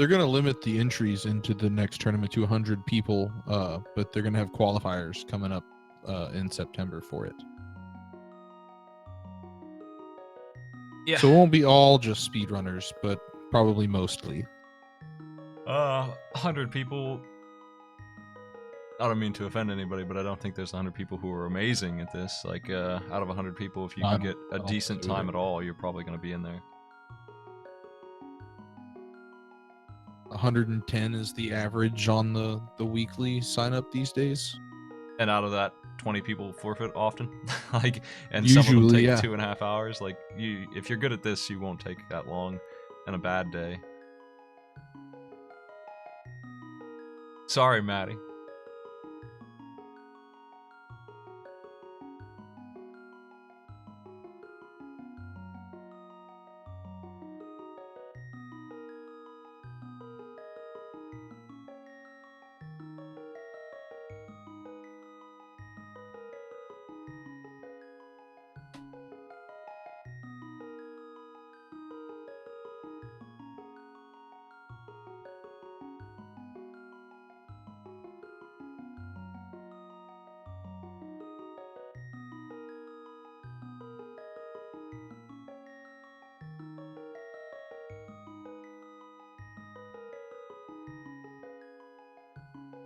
They're going to limit the entries into the next tournament to 100 people, but they're going to have qualifiers coming up in September for it. Yeah. So it won't be all just speedrunners, but probably mostly. 100 people. I don't mean to offend anybody, but I don't think there's 100 people who are amazing at this. Like, out of 100 people, if you can get a decent time at all, you're probably going to be in there. 110 is the average on the weekly sign up these days. And out of that, 20 people forfeit often. Like, and Usually, some of them take yeah. 2.5 hours. Like, if you're good at this, you won't take that long and a bad day. Sorry, Maddie.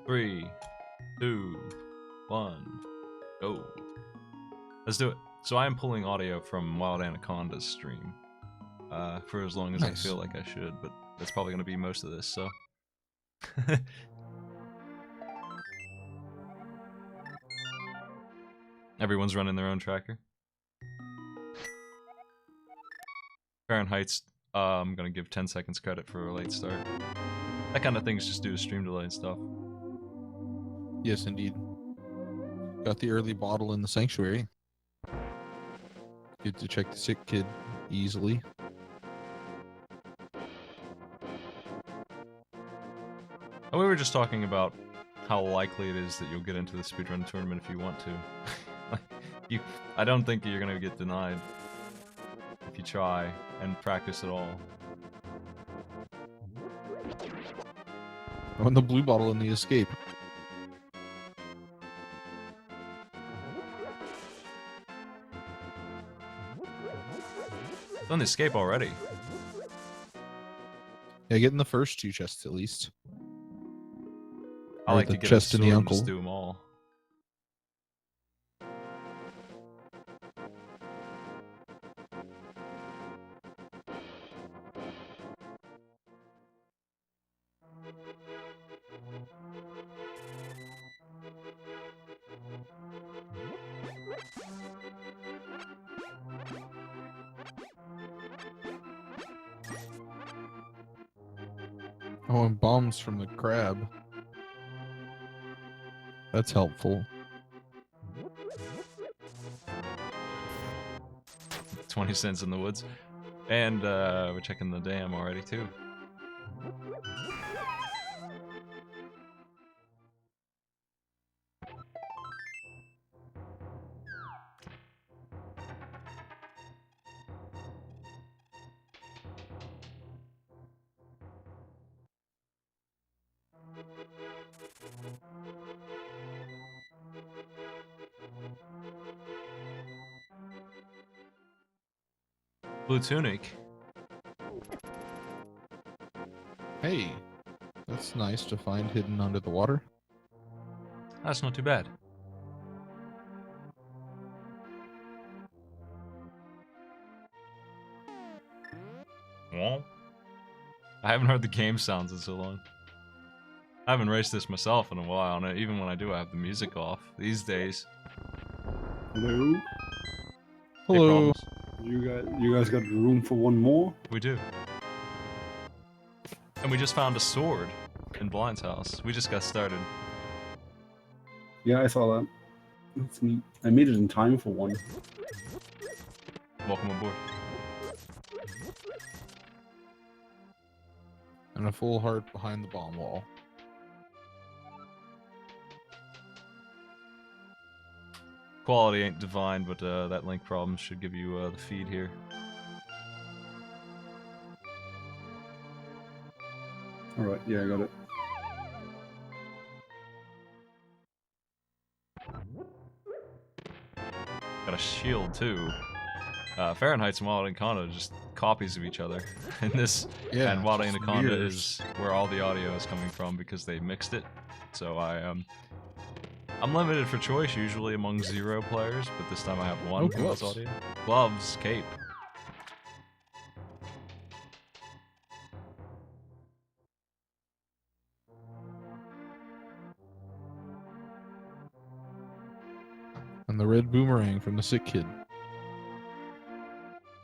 Three, 2, 1, go. Let's do it. So I am pulling audio from Wild Anaconda's stream for as long as I feel like I should, but that's probably going to be most of this, so. Everyone's running their own tracker. Fahrenheit's, I'm going to give 10 seconds credit for a late start. That kind of thing's just due to stream delay and stuff. Yes, indeed. Got the early bottle in the sanctuary. Good to check the sick kid easily. And we were just talking about how likely it is that you'll get into the speedrun tournament if you want to. I don't think you're going to get denied if you try and practice at all. On the blue bottle in the escape. It's on the escape already. Yeah, getting the first 2 chests at least. I like to get chest a and the sword and uncle. just do them all. Oh, and bombs from the crab. That's helpful. 20 cents in the woods. And we're checking the dam already too. Blue tunic. Hey, that's nice to find hidden under the water. That's not too bad. Well, I haven't heard the game sounds in so long. I haven't raced this myself in a while, and even when I do, I have the music off these days. Hello. Hello. You guys got room for one more? We do. And we just found a sword in Blind's house. We just got started. Yeah, I saw that. That's neat. I made it in time for one. Welcome aboard. And a full heart behind the bomb wall. Quality ain't divine, but that link problem should give you the feed here. Alright, yeah, I got it. Got a shield too. Fahrenheit's and Wild Anaconda are just copies of each other. And this Yeah, and Wild just Anaconda mirrors. is where all the audio is coming from because they mixed it. So I'm limited for choice usually among 0 players, but this time I have 1 Oh, for this gloves. audio. Gloves, cape. And the red boomerang from the sick kid.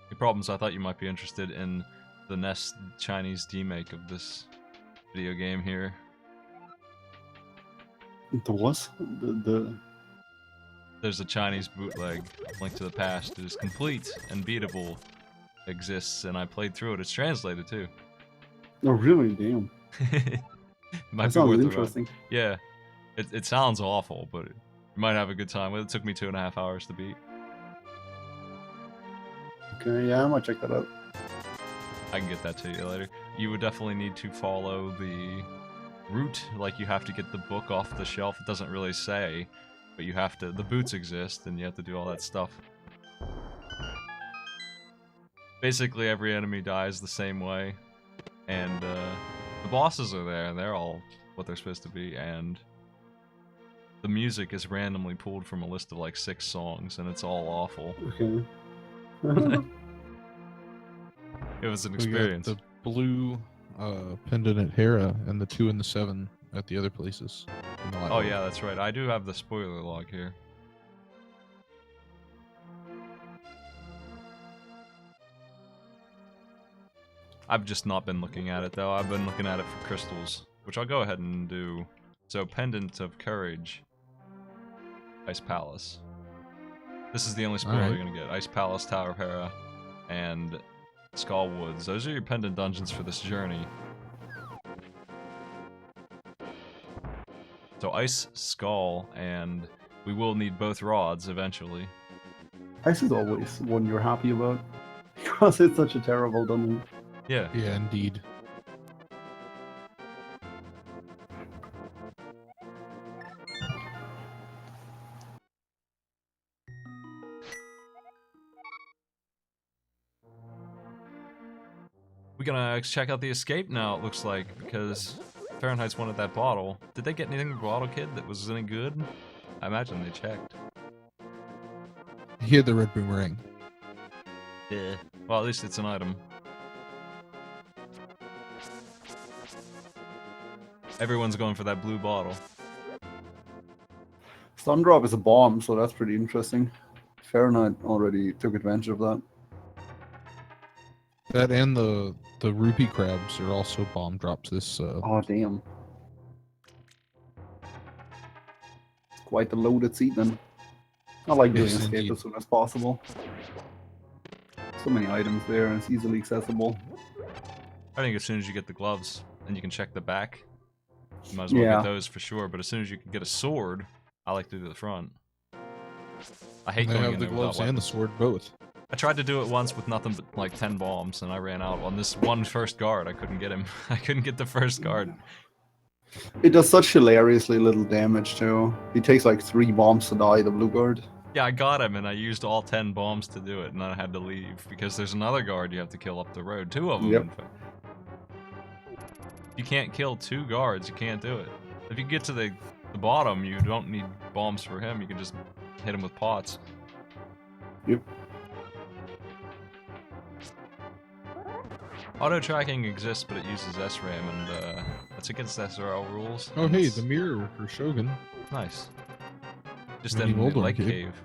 The problem is I thought you might be interested in the NES Chinese remake of this video game here. The what? The There's a Chinese bootleg, Link to the Past. It is complete and beatable, exists, and I played through it. It's translated too. Oh, really? Damn. Might That be sounds worth a run. interesting. Yeah, it sounds awful, but you might have a good time with it. It took me 2.5 hours to beat. Okay, yeah, I might check that out. I can get that to you later. You would definitely need to follow the route, like you have to get the book off the shelf. It doesn't really say, but you have to, the boots exist, and you have to do all that stuff. Basically, every enemy dies the same way, and the bosses are there, and they're all what they're supposed to be, and the music is randomly pulled from a list of like 6 songs, and it's all awful. Okay. It was an We got experience. the blue pendant at Hera and the 2 and the 7 at the other places. in the light Oh world. yeah, that's right. I do have the spoiler log here. I've just not been looking at it though. I've been looking at it for crystals, which I'll go ahead and do. So, Pendant of Courage, Ice Palace. This is the only spoiler Alright. you're gonna get. Ice Palace, Tower of Hera, and Skull Woods. Those are your pendant dungeons for this journey. So Ice, Skull, and we will need both rods eventually. Ice is always one you're happy about because it's such a terrible dungeon. Yeah. Yeah, indeed. We're gonna check out the escape now, it looks like, because Fahrenheit's wanted that bottle. Did they get anything from Bottle Kid that was any good? I imagine they checked. He had the red boomerang. Yeah. Well, at least it's an item. Everyone's going for that blue bottle. Stundrop is a bomb, so that's pretty interesting. Fahrenheit already took advantage of that. That and the rupee crabs are also bomb drops this Oh, damn. It's quite the loaded seat then. I like doing Yes, escape indeed. as soon as possible. So many items there and it's easily accessible. I think as soon as you get the gloves and you can check the back, you might as well Yeah. get those for sure. But as soon as you can get a sword, I like to do the front. I hate They going have in the there without gloves and the weapons. sword both. I tried to do it once with nothing but like 10 bombs, and I ran out on this one first guard. I couldn't get him. I couldn't get the first guard. It does such hilariously little damage too. He takes like 3 bombs to die, the blue guard. Yeah, I got him, and I used all 10 bombs to do it, and then I had to leave because there's another guard you have to kill up the road. 2 of them. Yep. In fact. You can't kill 2 guards. You can't do it. If you get to the bottom, you don't need bombs for him. You can just hit him with pots. Yep. Auto tracking exists, but it uses SRAM, and that's against SRL rules. Oh and hey, it's the mirror for Shogun. nice. Just Mini in the Moldorm lake cave. cave.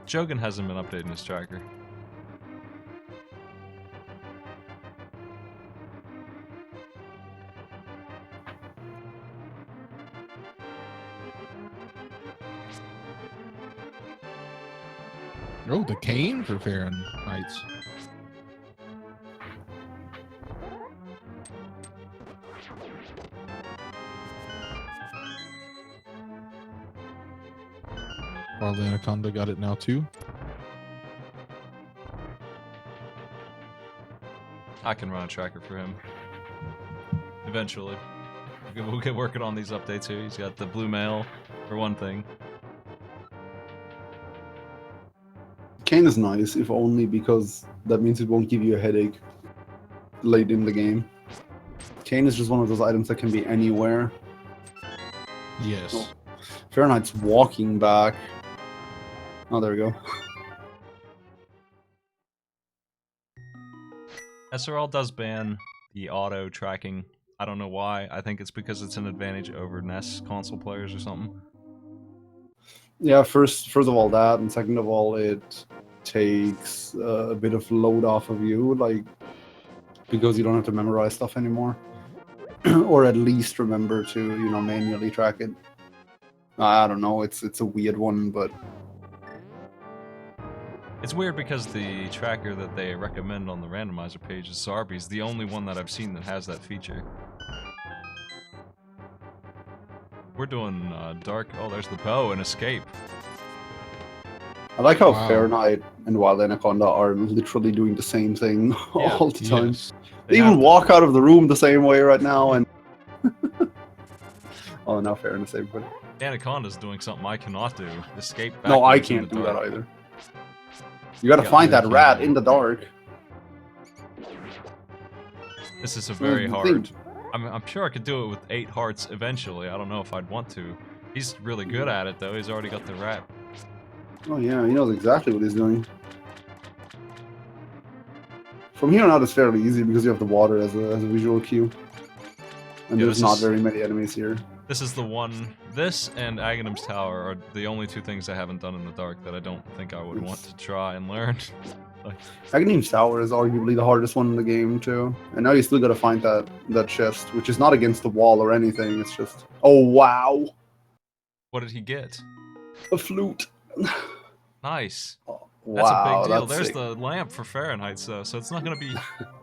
Shogun hasn't been updating his tracker. Oh, the cane for Fahrenheit's. Wild Anaconda got it now too. I can run a tracker for him. Eventually. We'll get working on these updates here. He's got the blue mail, for one thing. Cane is nice, if only because that means it won't give you a headache late in the game. Cane is just one of those items that can be anywhere. Yes. Oh. Fahrenheit's walking back. Oh, there we go. SRL does ban the auto tracking. I don't know why. I think it's because it's an advantage over NES console players or something. Yeah, first of all that, and second of all, it takes a bit of load off of you, like, because you don't have to memorize stuff anymore. Or at least remember to, you know, manually track it. I don't know, it's a weird one, but... It's weird because the tracker that they recommend on the randomizer page is Zarby's the only one that I've seen that has that feature. We're doing dark. Oh, there's the bow and escape. I like how Wow. Fahrenheit and Wild Anaconda are literally doing the same thing all the time. Yes. They even walk out of the room the same way right now, and... Oh, now Fahrenheit saved everybody. Anaconda's doing something I cannot do. Escape back. No, I can't do that either. You gotta find that rat in the dark. This is a very the hard... thing. I'm sure I could do it with 8 hearts eventually. I don't know if I'd want to. He's really good at it, though. He's already got the rat. Oh yeah, he knows exactly what he's doing. From here on out, it's fairly easy because you have the water as a visual cue. And Yeah, there's not very many enemies here. This is the one... This and Aghanim's Tower are the only 2 things I haven't done in the dark that I don't think I would want to try and learn. Like, Aghanim's Tower is arguably the hardest one in the game, too. And now you still gotta find that chest, which is not against the wall or anything, it's just... Oh, wow! what did he get? A flute! Nice. Oh, That's a wow, big deal. that's There's sick. the lamp for Fahrenheit, so it's not going to be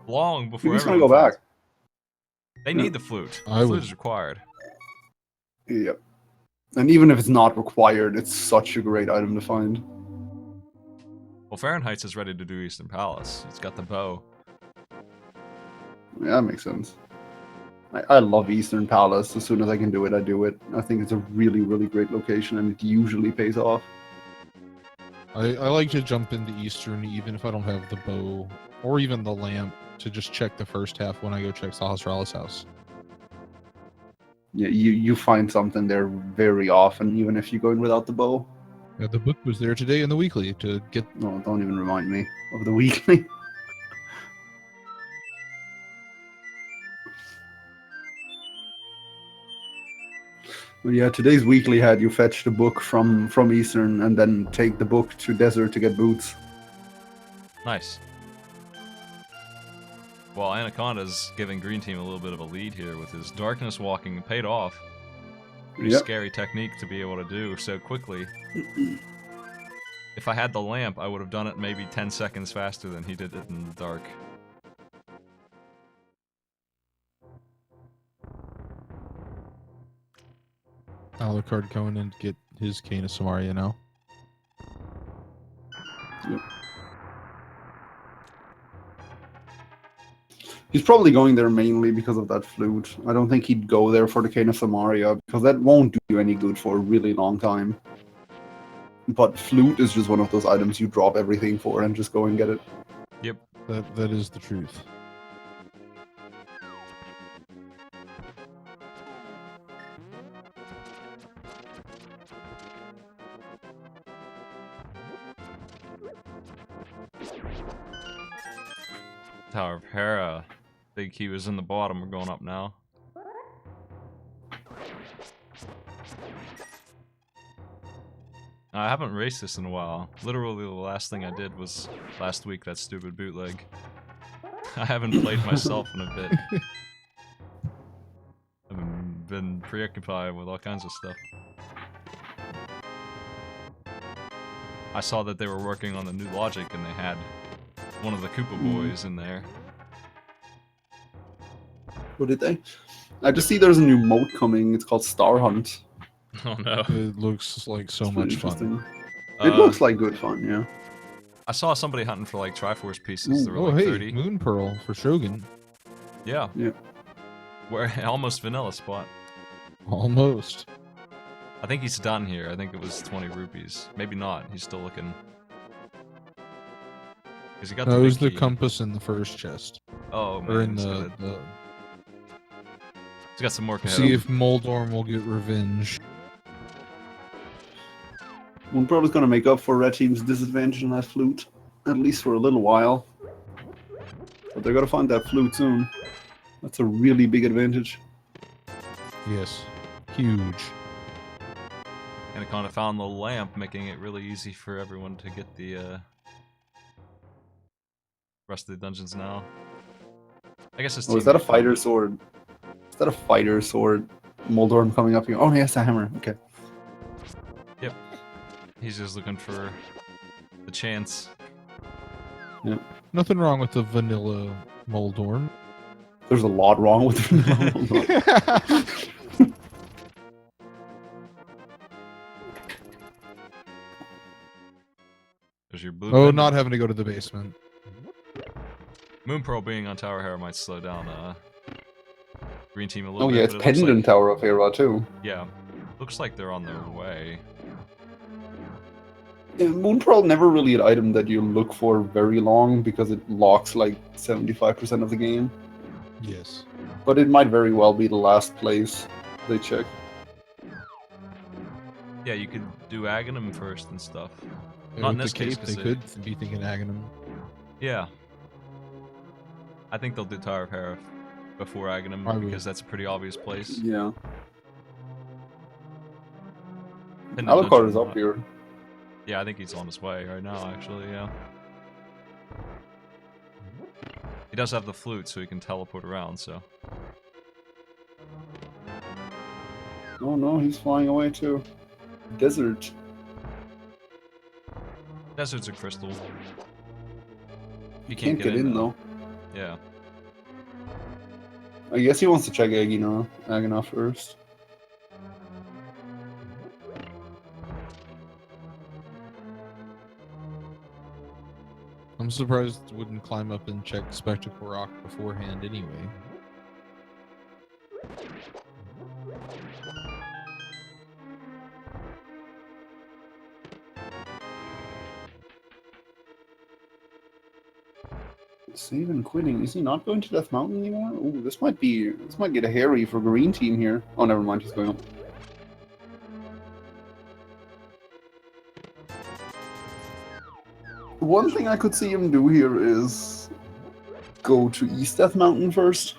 long before You're just gonna everyone go finds back. it. They need the flute. I The flute would. is required. Yep. And even if it's not required, it's such a great item to find. Well, Fahrenheit is ready to do Eastern Palace. It's got the bow. Yeah, that makes sense. I love Eastern Palace. As soon as I can do it, I do it. I think it's a really, really great location, and it usually pays off. I like to jump into Eastern even if I don't have the bow or even the lamp to just check the first half when I go check Sahasrara's house. Yeah, you find something there very often, even if you go in without the bow. Yeah, the book was there today in the weekly to get. No, don't even remind me of the weekly. Well, yeah, today's weekly had you fetch the book from Eastern and then take the book to Desert to get boots. Nice. Well, Anaconda's giving Green Team a little bit of a lead here with his darkness walking. It paid off. Pretty Yep. scary technique to be able to do so quickly. If I had the lamp, I would have done it maybe 10 seconds faster than he did it in the dark. Alucard going in to get his Cane of Samaria now. Yep. He's probably going there mainly because of that flute. I don't think he'd go there for the Cane of Samaria, because that won't do you any good for a really long time. But flute is just one of those items you drop everything for and just go and get it. Yep. That is the truth. Tower of Hera. Big key was in the bottom. We're going up now. I haven't raced this in a while. Literally the last thing I did was last week, that stupid bootleg. I haven't played myself in a bit. I've been preoccupied with all kinds of stuff. I saw that they were working on the new logic and they had one of the Koopa boys in there. What did they? I just see there's a new mode coming. It's called Star Hunt. Oh no. It looks like so It's pretty much fun. interesting. It looks like good fun, yeah. I saw somebody hunting for like Triforce pieces. They were Oh, like hey, 30. Moon Pearl for Shogun. Yeah. Yeah. Where almost vanilla spot. Almost. I think he's done here. I think it was 20 rupees. Maybe not. He's still looking. Cause he got No, the it big was the key. compass in the first chest. Oh Or man, in the he's got some work ahead. see of if him. Moldorm will get revenge. Moon Pearl is going to make up for Red Team's disadvantage in that flute, at least for a little while. But they're going to find that flute soon. That's a really big advantage. Yes. Huge. And it kind of found the lamp, making it really easy for everyone to get the rest of the dungeons now. I guess it's. Oh, is that a fighter sword? Is that a fighter sword? Moldorm coming up here. Oh, yes, a hammer. Okay. Yep. He's just looking for the chance. Yeah. Nothing wrong with the vanilla Moldorm. There's a lot wrong with it. There's your blue. Oh, pendant. not having to go to the basement. Moon Pearl being on Tower Hera might slow down Green Team a little Oh bit. yeah, it's but it looks Pendant like, Tower of Hera too. Yeah. Looks like they're on their way. Yeah, Moon Pearl never really an item that you look for very long because it locks like 75% of the game. Yes. But it might very well be the last place they check. Yeah, you could do Aghanim first and stuff. Yeah, Not in with this the case, cape, 'cause they they- could be thinking Aghanim. Yeah. I think they'll do Tower of Hera before Aghanim Probably. because that's a pretty obvious place. Yeah. Pendant Alucard Dungeon, is up here. Yeah, I think he's on his way right now, actually, yeah. He does have the flute, so he can teleport around, so... Oh no, he's flying away too. Desert. Desert's a crystal. You can't get in though. Yeah. I guess he wants to check Agina first. I'm surprised it wouldn't climb up and check Spectacle Rock beforehand anyway. Save and quitting. Is he not going to Death Mountain anymore? Ooh, this might get a hairy for Green Team here. Oh, never mind. He's going up. One thing I could see him do here is go to East Death Mountain first.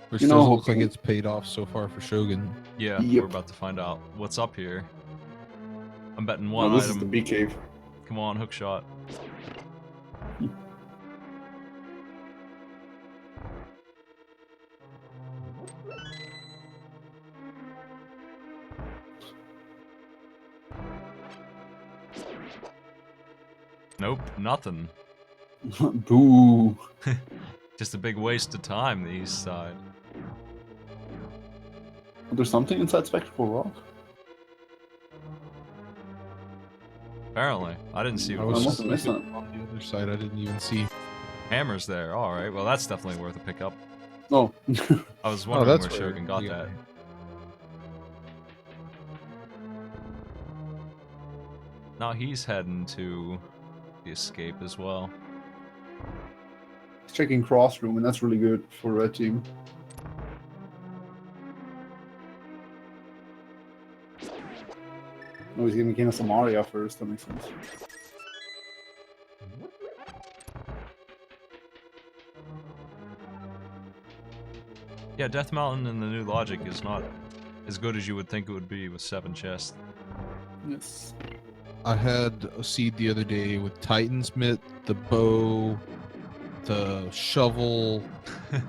Which You know, doesn't look like hoping- it's paid off so far for Shogun. Yeah, Yep. we're about to find out what's up here. I'm betting Oh, one this is item. the bee cave. Come on, hook shot. Nope, nothing. Boo. Just a big waste of time, the east side. There's something inside Spectacle Rock. Apparently. I didn't see I what was must was. have missed looking on the other side. I didn't even see. Hammer's there. Alright, well that's definitely worth a pickup. Oh. I was wondering that's where weird. Shogun got Yeah. that. Now he's heading to the escape as well. He's checking Cross Room, and that's really good for Red Team. Oh, he's giving King of Samaria first. That makes sense. Yeah, Death Mountain and the new logic is not as good as you would think it would be with 7 chests. Yes. I had a seed the other day with Titan's Mitt, the bow, the shovel,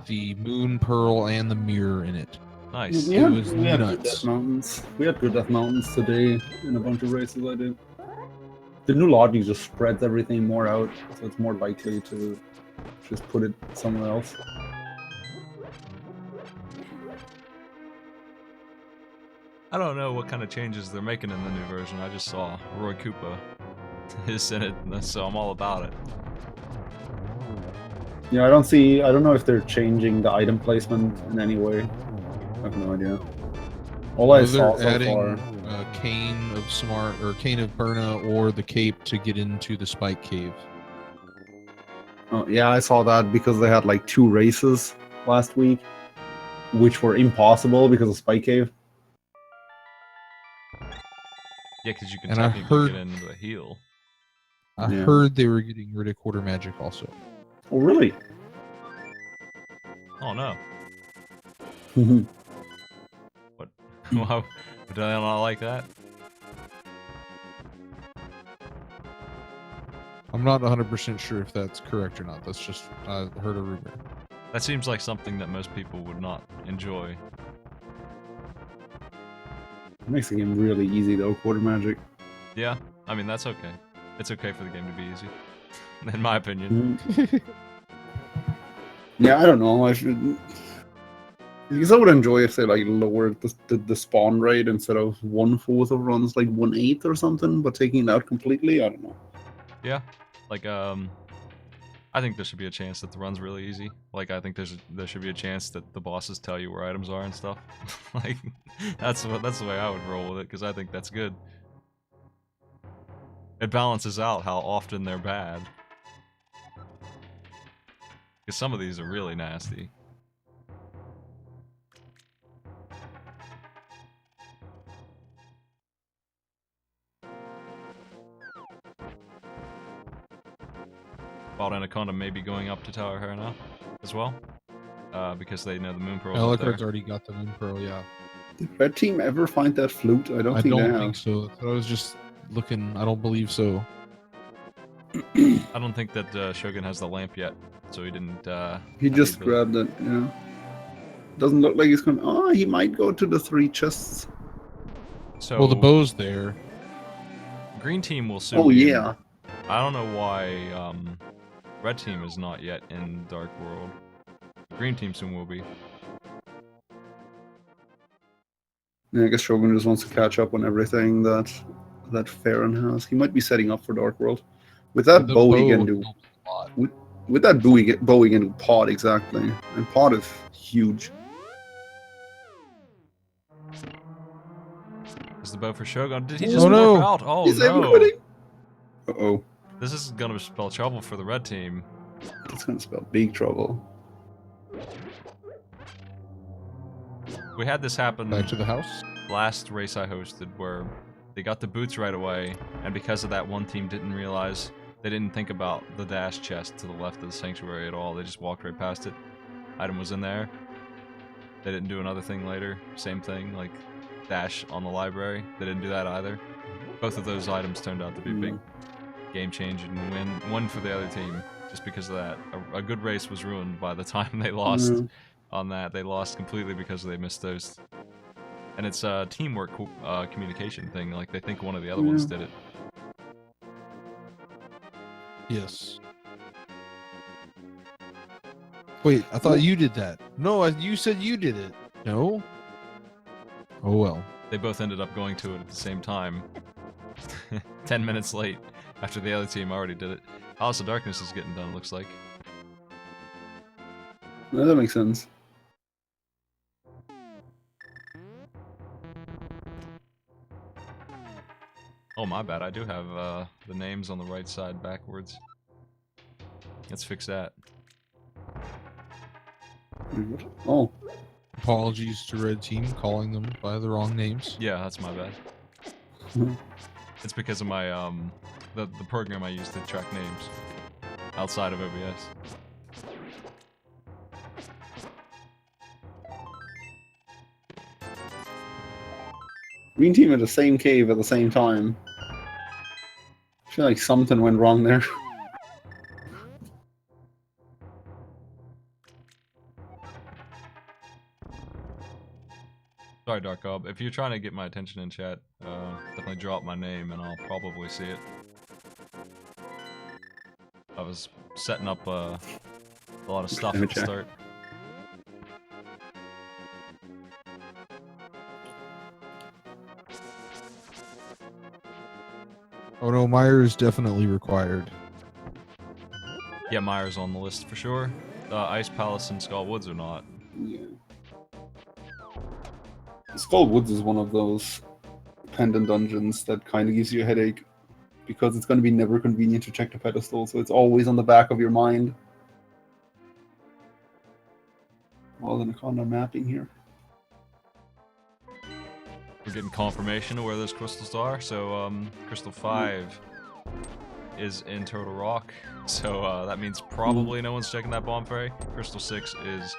the Moon Pearl, and the mirror in it. Nice. Yeah, was we had good nuts. Death Mountains. We had good Death Mountains today in a bunch of races I did. The new logic just spreads everything more out, so it's more likely to just put it somewhere else. I don't know what kind of changes they're making in the new version. I just saw Roy Koopa is in it, so I'm all about it. Yeah, I don't know if they're changing the item placement in any way. I have no idea. All I saw They're so adding far. Cane of Smart or Cane of Burna or the Cape to get into the Spike Cave. Oh, yeah, I saw that because they had like 2 races last week, which were impossible because of Spike Cave. Yeah, because you can And I technically get heard- into the heal. I Yeah. heard they were getting rid of Quarter Magic also. Oh, really? Oh no. Mhm. What? Why do I not like that? I'm not 100% sure if that's correct or not. That's just, I heard a rumor. That seems like something that most people would not enjoy. It makes the game really easy though, Quarter Magic. Yeah, I mean, that's okay. It's okay for the game to be easy. In my opinion. Yeah, I don't know. I should. Because I would enjoy if they like lowered the spawn rate instead of 1/4 of runs, like 1/8 or something, but taking it out completely, I don't know. Yeah. Like, I think there should be a chance that the run's really easy. Like, I think there should be a chance that the bosses tell you where items are and stuff. Like, that's the way I would roll with it, because I think that's good. It balances out how often they're bad. Because some of these are really nasty. Wild Anaconda may be going up to Tower Hera now, as well. Because they know the Moon Pearl's up there. Alucard's already got the Moon Pearl, yeah. Did Red Team ever find that flute? I don't think they have. so. I was just looking. I don't believe so. I don't think that Shogun has the lamp yet, so he didn't. He just really... grabbed it, yeah. Doesn't look like he's going. Oh, he might go to the 3 chests. So, Well, the bow's there. Green Team will soon. Oh, be yeah. I don't know why Red Team is not yet in Dark World. Green Team soon will be. Yeah, I guess Shogun just wants to catch up on everything that Farron has. He might be setting up for Dark World. With that The bow, he bow can do. helps a lot. With that bow, he can do pod exactly, and pod is huge. Is the bow for Shogun? Did he Oh, just no. warp out? Oh He's no! quitting. Uh-oh. This is gonna spell trouble for the Red Team. That's gonna spell big trouble. We had this happen Back to the house. last race I hosted where they got the boots right away, and because of that, one team didn't realize, they didn't think about the dash chest to the left of the sanctuary at all. They just walked right past it. Item was in there. They didn't do another thing later. Same thing, like dash on the library. They didn't do that either. Both of those items turned out to be big game changing win for the other team just because of that. A good race was ruined by the time they lost on that. They lost completely because they missed those. And it's a teamwork communication thing. Like, they think one of the other ones did it. Yes. Wait, I thought you did that. No, you said you did it. No? Oh well. They both ended up going to it at the same time. 10 minutes late after the other team already did it. House of Darkness is getting done, looks like. No, that makes sense. Oh, my bad. I do have the names on the right side backwards. Let's fix that. Oh. Apologies to Red Team calling them by the wrong names. Yeah, that's my bad. It's because of my the program I use to track names outside of OBS. Green Team in the same cave at the same time. I feel like something went wrong there. Sorry, Dark Gob. If you're trying to get my attention in chat, definitely drop my name and I'll probably see it. I was setting up a lot of stuff at the start. Oh no, Meyer is definitely required. Yeah, Meyer's on the list for sure. Ice Palace and Skull Woods are not. Yeah. Skull Woods is one of those pendant dungeons that kind of gives you a headache because it's going to be never convenient to check the pedestal, so it's always on the back of your mind. Well, then Anaconda mapping here. We're getting confirmation of where those crystals are. So Crystal 5 is in Turtle Rock. So that means probably no one's checking that bomb fairy. Crystal 6 is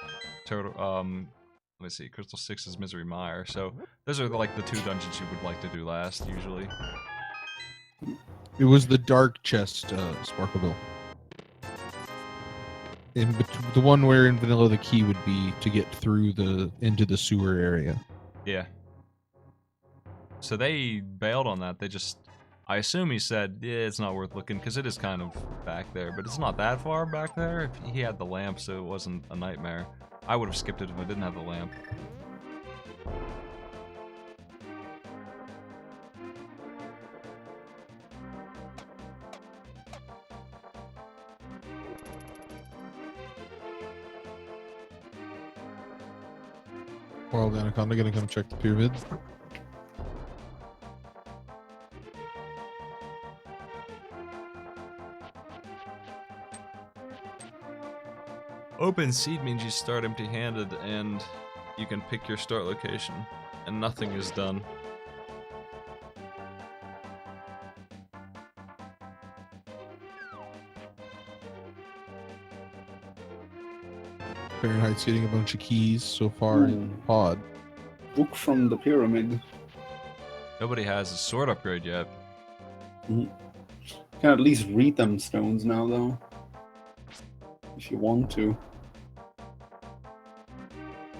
Turtle. Let me see. Crystal 6 is Misery Mire. So those are like the 2 dungeons you would like to do last usually. It was the dark chest, Sparkleville. The one where in vanilla the key would be to get through into the sewer area. Yeah. So they bailed on that. They just, I assume he said, yeah, it's not worth looking because it is kind of back there, but it's not that far back there. He had the lamp, so it wasn't a nightmare. I would have skipped it if I didn't have the lamp. Wild Anaconda gonna come check the pyramid. Open seed means you start empty-handed and you can pick your start location and nothing is done. Fahrenheit's getting a bunch of keys so far in pod. Book from the pyramid. Nobody has a sword upgrade yet. Can at least read them stones now, though. If you want to.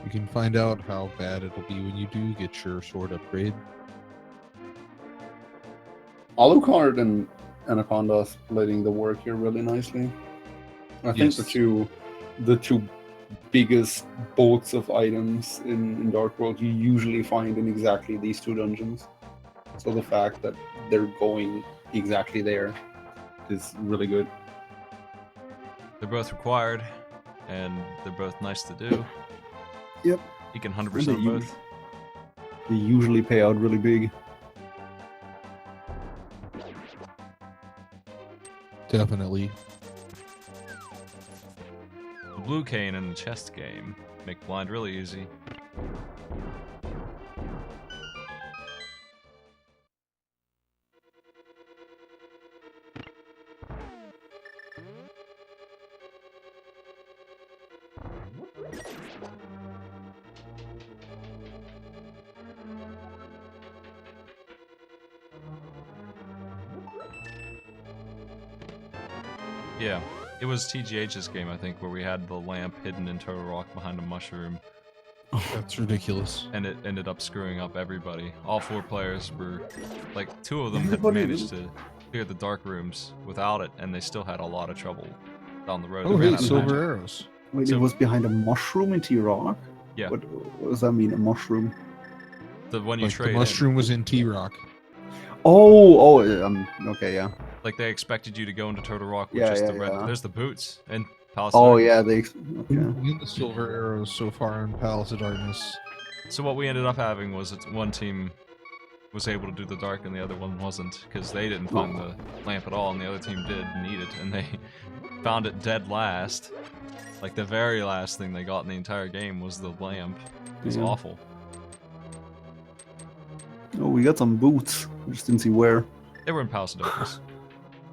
You can find out how bad it'll be when you do get your sword upgrade. Alucard and Anaconda splitting the work here really nicely. I think Yes. the two biggest bulks of items in Dark World you usually find in exactly these 2 dungeons. So the fact that they're going exactly there is really good. They're both required and they're both nice to do. Yep. You can 100% And they both. They usually pay out really big. Definitely. The blue cane and the chest game make blind really easy. Yeah, it was TGH's game, I think, where we had the lamp hidden in Turtle Rock behind a mushroom, That's ridiculous. and it ended up screwing up everybody. All 4 players were, like, 2 of them had Everybody managed to clear the dark rooms without it, and they still had a lot of trouble down the road. Oh, They ran hey, out of silver magic. arrows. Wait, So- it was behind a mushroom in T-Rock? Yeah. What does that mean, a mushroom? The one you Like trade the mushroom was in T-Rock. Okay, yeah. Like they expected you to go into Turtle Rock with Yeah, just yeah, the red. yeah. There's the boots and Palace. Oh, of yeah, Darkness. okay. In the silver arrows so far in Palace of Darkness. So what we ended up having was one team was able to do the dark and the other one wasn't because they didn't find the lamp at all and the other team did need it and they found it dead last. Like the very last thing they got in the entire game was the lamp. It was Yeah. awful. Oh, we got some boots. I just didn't see where. They were in Palace of Darkness.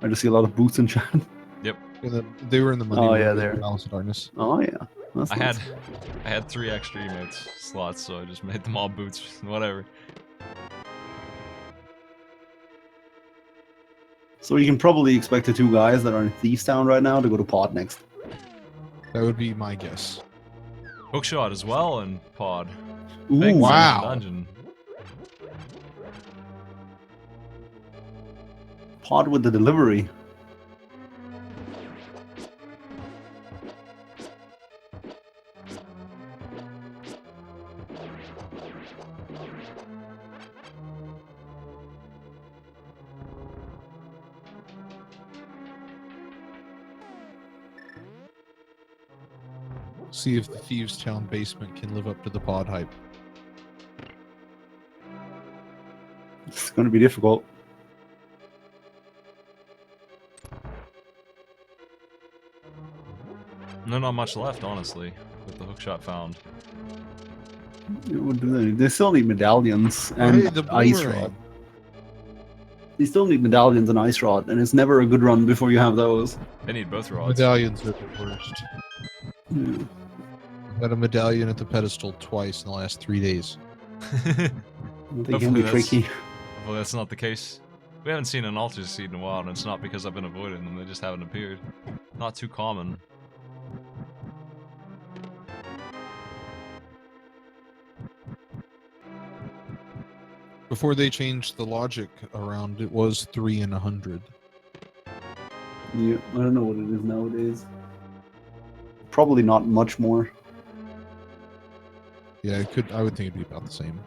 I just see a lot of boots in chat. Yep. They were in the money Oh, room yeah, in there. Palace of Darkness. Oh, yeah. That's I nice. had 3 extra emotes slots, so I just made them all boots. Whatever. So you can probably expect the 2 guys that are in Thieves Town right now to go to Pod next. That would be my guess. Hookshot as well and Pod. Ooh, Big wow. dungeon. Pod with the delivery. See if the Thieves Town basement can live up to the pod hype. It's going to be difficult. No, not much left, honestly, with the hookshot found. They still need medallions and hey, the ice boomerang. rod. They still need medallions and ice rod, and it's never a good run before you have those. They need both rods. Medallions are the worst. Yeah. I've had a medallion at the pedestal twice in the last 3 days. They can Hopefully be tricky. Well, that's not the case. We haven't seen an altar seed in a while, and it's not because I've been avoiding them, they just haven't appeared. Not too common. Before they changed the logic around, it was 3 in 100. Yeah, I don't know what it is nowadays. Probably not much more. Yeah, it could. I would think it'd be about the same.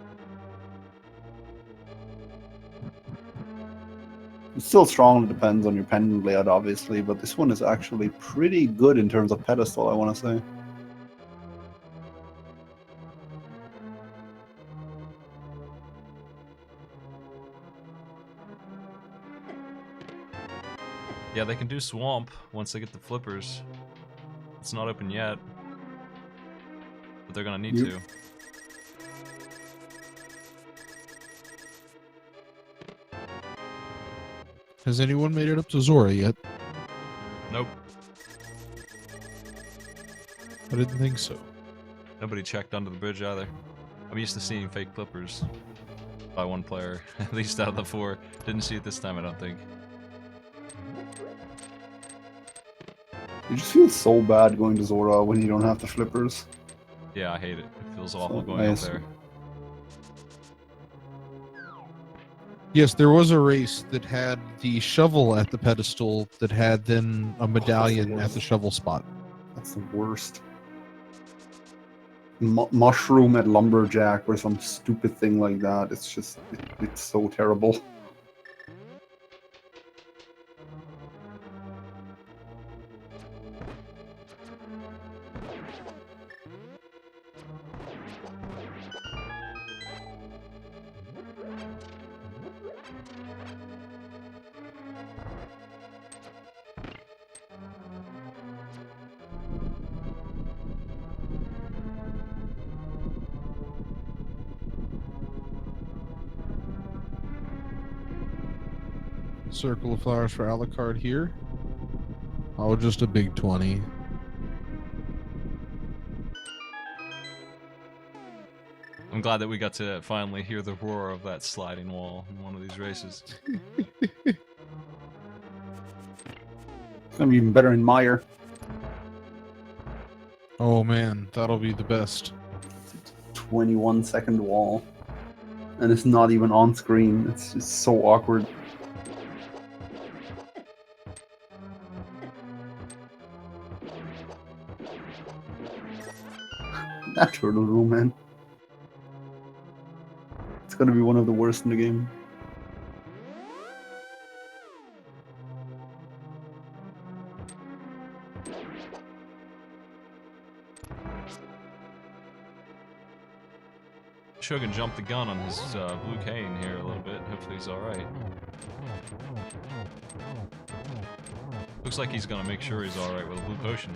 It still strongly depends on your pendant layout, obviously, but this one is actually pretty good in terms of pedestal, I want to say. Yeah, they can do swamp once they get the flippers. It's not open yet, but they're gonna need Yep. to. Has anyone made it up to Zora yet? Nope. I didn't think so. Nobody checked under the bridge either. I'm used to seeing fake flippers by one player, at least out of the 4. Didn't see it this time, I don't think. It just feels so bad going to Zora when you don't have the flippers. Yeah, I hate it. It feels awful So going up nice. there. Yes, there was a race that had the shovel at the pedestal that had then a medallion at the shovel spot. That's the worst. Mushroom at Lumberjack or some stupid thing like that. It's just, it's so terrible. Circle of flowers for Alucard here. Oh, just a big 20. I'm glad that we got to finally hear the roar of that sliding wall in one of these races. It's gonna be even better in Mire. Oh man, that'll be the best. 21-second wall. And it's not even on screen. It's just so awkward. That turtle room, man. It's gonna be one of the worst in the game. Shogun jumped the gun on his blue cane here a little bit. Hopefully he's alright. Looks like he's gonna make sure he's alright with a blue potion.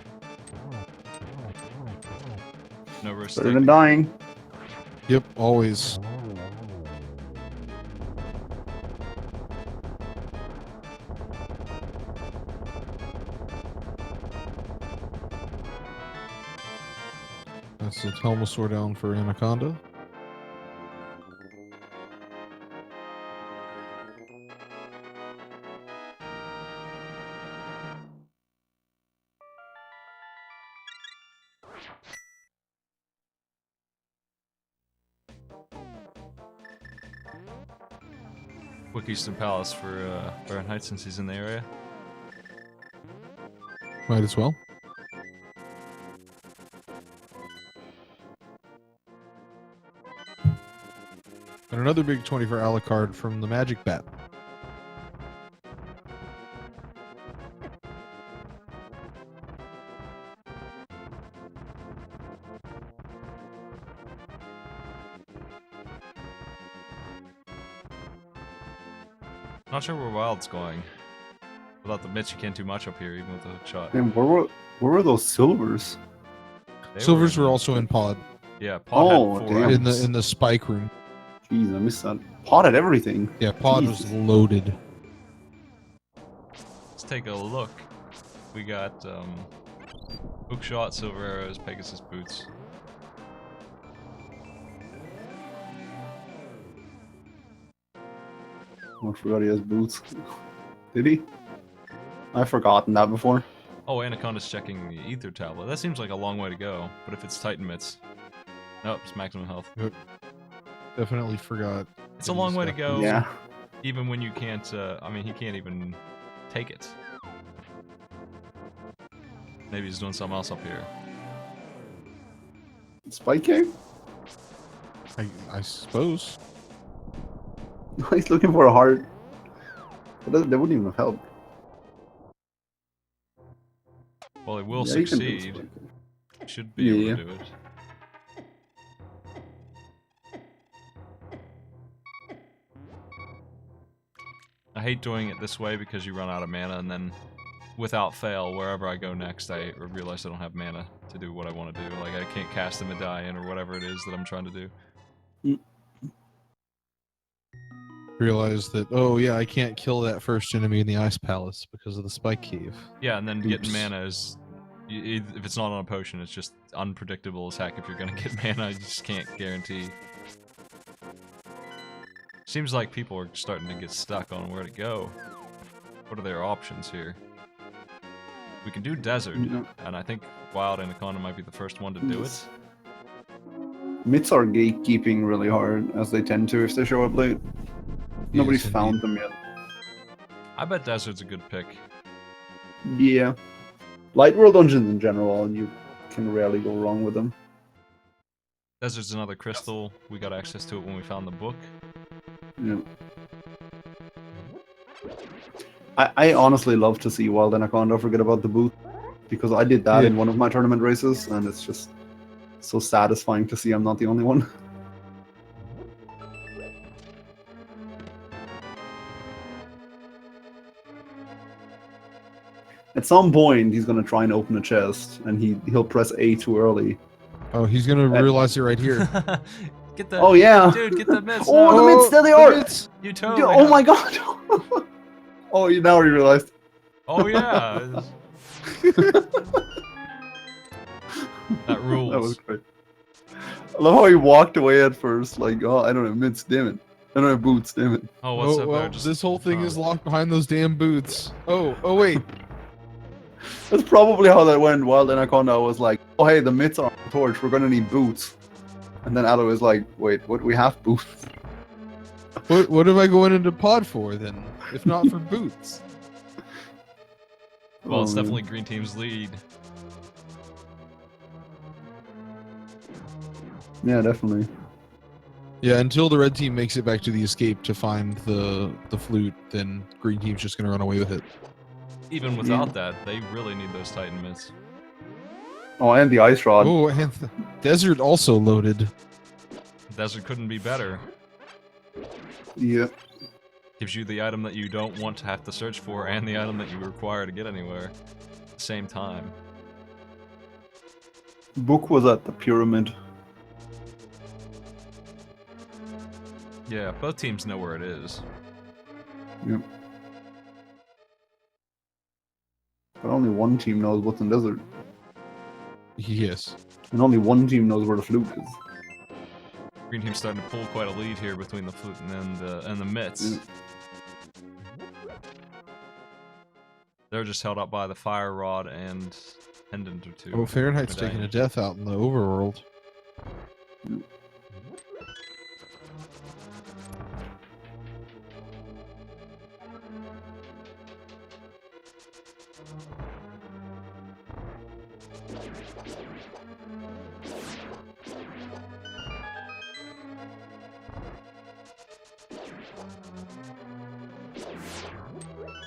No risk Better than taken. dying. Yep, always. That's the Telmosaur down for Anaconda. Quick Eastern Palace for Baron Heights since he's in the area. Might as well. And another big 20 for Alucard from the Magic Bat. Not sure where Wild's going. Without the mitts, you can't do much up here, even with a shot. And where were those silvers? Silvers were also in pod. Yeah, Pod Oh, had 4 damn. items. In the spike room. Jeez, I missed that. Pot at everything. Yeah, pod Jesus. was loaded. Let's take a look. We got hookshot, silver arrows, Pegasus boots. I forgot he has boots. Did he? I've forgotten that before. Oh, Anaconda's checking the ether tablet. That seems like a long way to go. But if it's Titan mitts, nope, it's maximum health. Definitely forgot. It's a long way to go. Yeah. Even when you can't. I mean, he can't even take it. Maybe he's doing something else up here. Spike cave? I suppose. He's looking for a heart. But that wouldn't even have helped. Well, he will Yeah, he can do succeed. spike cave. Should be able Yeah. to do it. I hate doing it this way because you run out of mana, and then without fail, wherever I go next, I realize I don't have mana to do what I want to do. Like, I can't cast a medallion or whatever it is that I'm trying to do. Realized that, oh yeah, I can't kill that first enemy in the Ice Palace because of the Spike Cave. Yeah, and then getting Oops. mana is... If it's not on a potion, it's just unpredictable as heck if you're gonna get mana, you just can't guarantee. Seems like people are starting to get stuck on where to go. What are their options here? We can do Desert, Yeah. and I think Wild Anaconda might be the first one to do Yes. it. Mitts are gatekeeping really hard, as they tend to if they show up late. Nobody's Yes, found indeed. them yet. I bet Desert's a good pick. Yeah. Light world dungeons in general, you can rarely go wrong with them. Desert's another crystal. We got access to it when we found the book. Yeah. I honestly love to see Wild Anaconda forget about the booth, because I did that Yeah. in one of my tournament races, and it's just so satisfying to see I'm not the only one. At some point, he's gonna try and open a chest, and he'll press A too early. Oh, he's gonna realize it right here. Get the... Oh yeah! Dude, get the mitts! Oh, no. the mitts, there they the are! mitts! You Dude, totally oh have- my god! Oh, you now realized. Oh yeah! That rules. That was great. I love how he walked away at first, like, oh, I don't have mitts, damn it. I don't have boots, damn it. Oh, what's Oh up well, there? Just... this whole thing oh. is locked behind those damn boots. Oh wait. That's probably how that went. Wild Anaconda was like, oh hey, the mitts are on the torch, we're gonna need boots. And then Aloe was like, wait, what, we have boots? What am I going into pod for then? If not for boots. Well, it's Oh, man. definitely green team's lead. Yeah, definitely. Yeah, until the red team makes it back to the escape to find the flute, then green team's just gonna run away with it. Even without that, they really need those Titan mitts. Oh, and the ice rod. Oh, and the desert also loaded. Desert couldn't be better. Yeah. Gives you the item that you don't want to have to search for, and the item that you require to get anywhere. At the same time. Book was at the pyramid. Yeah, both teams know where it is. Yep. But only one team knows what's in desert. Yes. And only one team knows where the flute is. Green team's starting to pull quite a lead here between the flute and the mitts. Yeah. They're just held up by the fire rod and pendant or two. Oh, Fahrenheit's taking a death out in the overworld.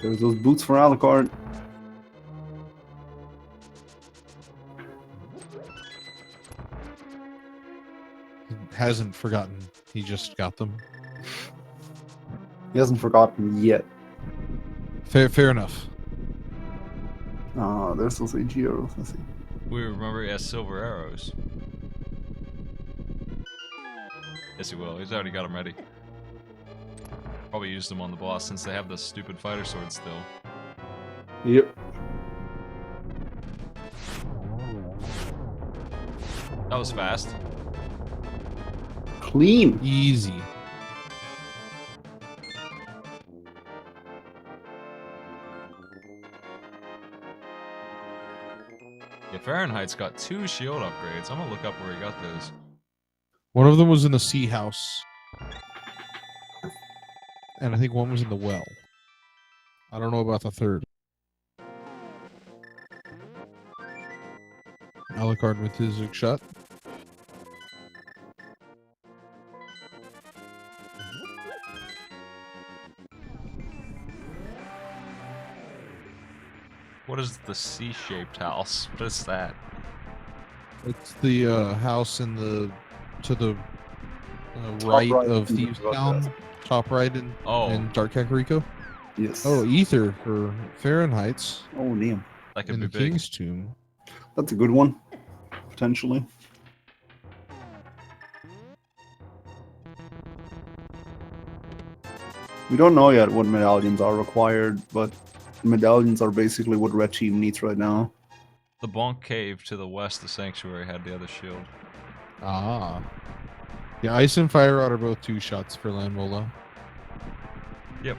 There's those boots for Alucard. He hasn't forgotten. He just got them. He hasn't forgotten yet. Fair enough. There's those AG arrows. Let's see. We remember he has silver arrows. Yes, he will. He's already got them ready. Probably used them on the boss since they have the stupid fighter sword still. Yep. That was fast. Clean. Easy. Yeah, Fahrenheit's got 2 shield upgrades. I'm gonna look up where he got those. One of them was in the sea house. And I think one was in the well. I don't know about the third. Alucard with his shot. What is the C-shaped house? What is that? It's the house in the to the right of Thieves Town, top right in Dark Kakariko. Yes. Oh, Ether for Fahrenheit's Oh, damn. That could in be the big. King's Tomb. That's a good one, potentially. We don't know yet what medallions are required, but medallions are basically what Red Team needs right now. The Bonk Cave to the west of Sanctuary had the other shield. Ah. Yeah, Ice and Fire Rod are both 2 shots for Landmola. Yep.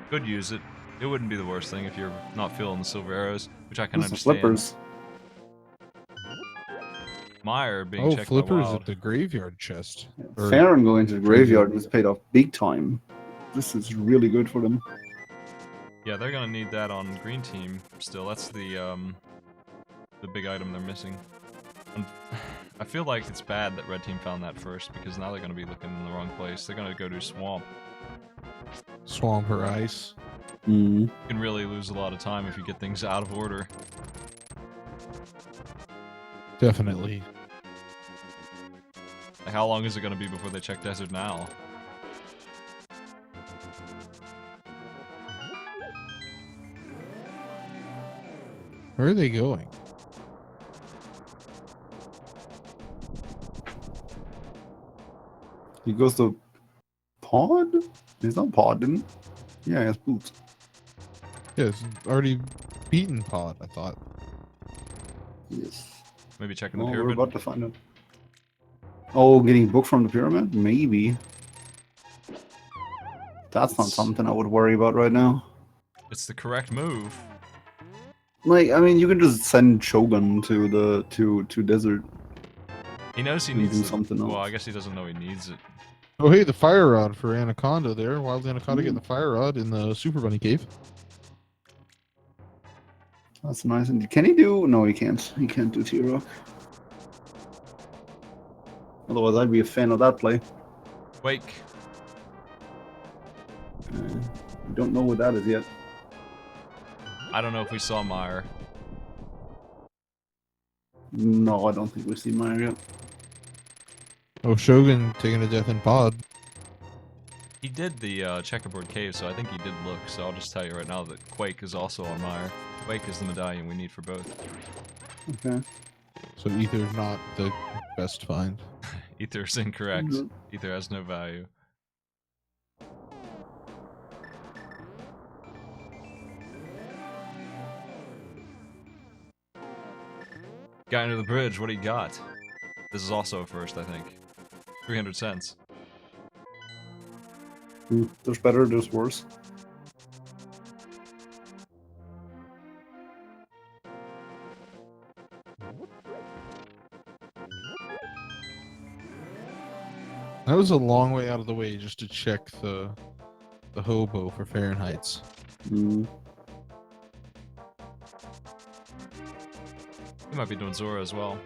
Could use it. It wouldn't be the worst thing if you're not feeling the silver arrows, which I can Those are understand. flippers. Meyer being Oh, checked Flippers by Wild. at the graveyard chest. Or- Farron going to the graveyard was paid off big time. This is really good for them. Yeah, they're gonna need that on green team still. That's the big item they're missing. And I feel like it's bad that red team found that first because now they're gonna be looking in the wrong place. They're gonna go to swamp. Swamp or Ice. Mm. You can really lose a lot of time if you get things out of order. Definitely. Like, how long is it gonna be before they check Desert now? Where are they going? He goes to Pod? He's not Pod, didn't he? Yeah, he has boots. Yeah, it's already beaten Pod, I thought. Yes. Maybe checking the Oh, we're pyramid. about to find out. Oh, getting book from the pyramid? Maybe. That's not something I would worry about right now. It's the correct move. Like, I mean, you can just send Shogun to the to desert. He knows he We needs do it. something Well, else. I guess he doesn't know he needs it. Oh, hey, the Fire Rod for Anaconda there. Wild Anaconda getting the Fire Rod in the Super Bunny Cave. That's nice. And can he do? No, he can't. He can't do T-Rock. Otherwise, I'd be a fan of that play. Wake. We don't know what that is yet. I don't know if we saw Meyer. No, I don't think we've seen Meyer yet. Oh, Shogun taking a death in Pod. He did the checkerboard cave, so I think he did look. So I'll just tell you right now that Quake is also on Meyer. Quake is the medallion we need for both. Okay. So Ether's not the best find. Ether is incorrect. Mhm. Ether has no value. Guy under the bridge, what do you got? This is also a first, I think. 300 cents. There's better, there's worse. That was a long way out of the way just to check the hobo for Fahrenheit's. Mm. He might be doing Zora as well.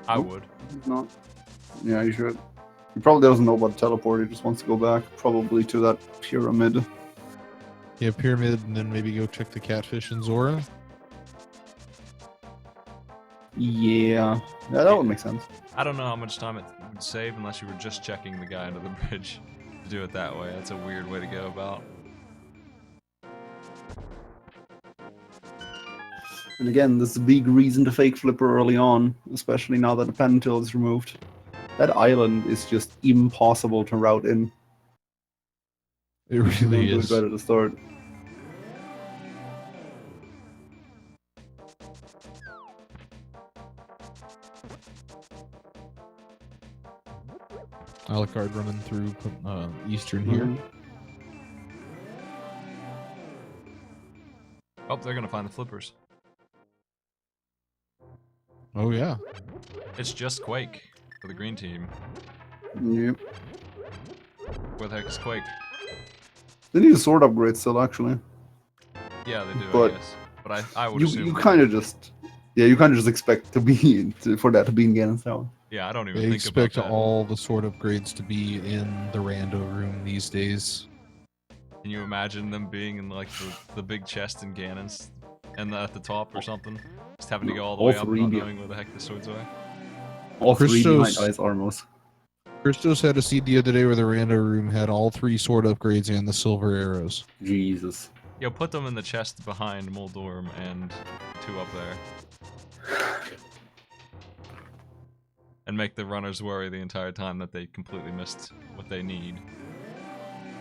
I Nope. would. He's not. Yeah, he should. He probably doesn't know about the teleport. He just wants to go back, probably to that pyramid. Yeah, Pyramid, and then maybe go check the Catfish and Zora. Yeah, that would make sense. I don't know how much time it would save unless you were just checking the guy under the bridge to do it that way. That's a weird way to go about. And again, there's a big reason to fake flipper early on, especially now that the pentool is removed. That island is just impossible to route in. It You really don't is. do it better to start. Alucard running through Eastern here. Mhm. Oh, they're gonna find the flippers. Oh yeah. It's just Quake for the green team. Yep. Where the heck is Quake? They need a sword upgrade still, actually. Yeah, they do, But I guess. But I would You assume. you kind of just, yeah, you kind of just expect to be for that to be in Ganon's Tower. Yeah, I don't even They think about expect that. all the sword upgrades to be in the rando room these days. Can you imagine them being in like the big chest in Ganon's and at the top or something? Just having to go all the All way up, three not be- knowing where the heck the swords are. All three behind Christos- Ice Armos. Christos had a seed the other day where the rando room had all 3 sword upgrades and the silver arrows. Jesus. Yo, put them in the chest behind Moldorm and 2 up there. And make the runners worry the entire time that they completely missed what they need.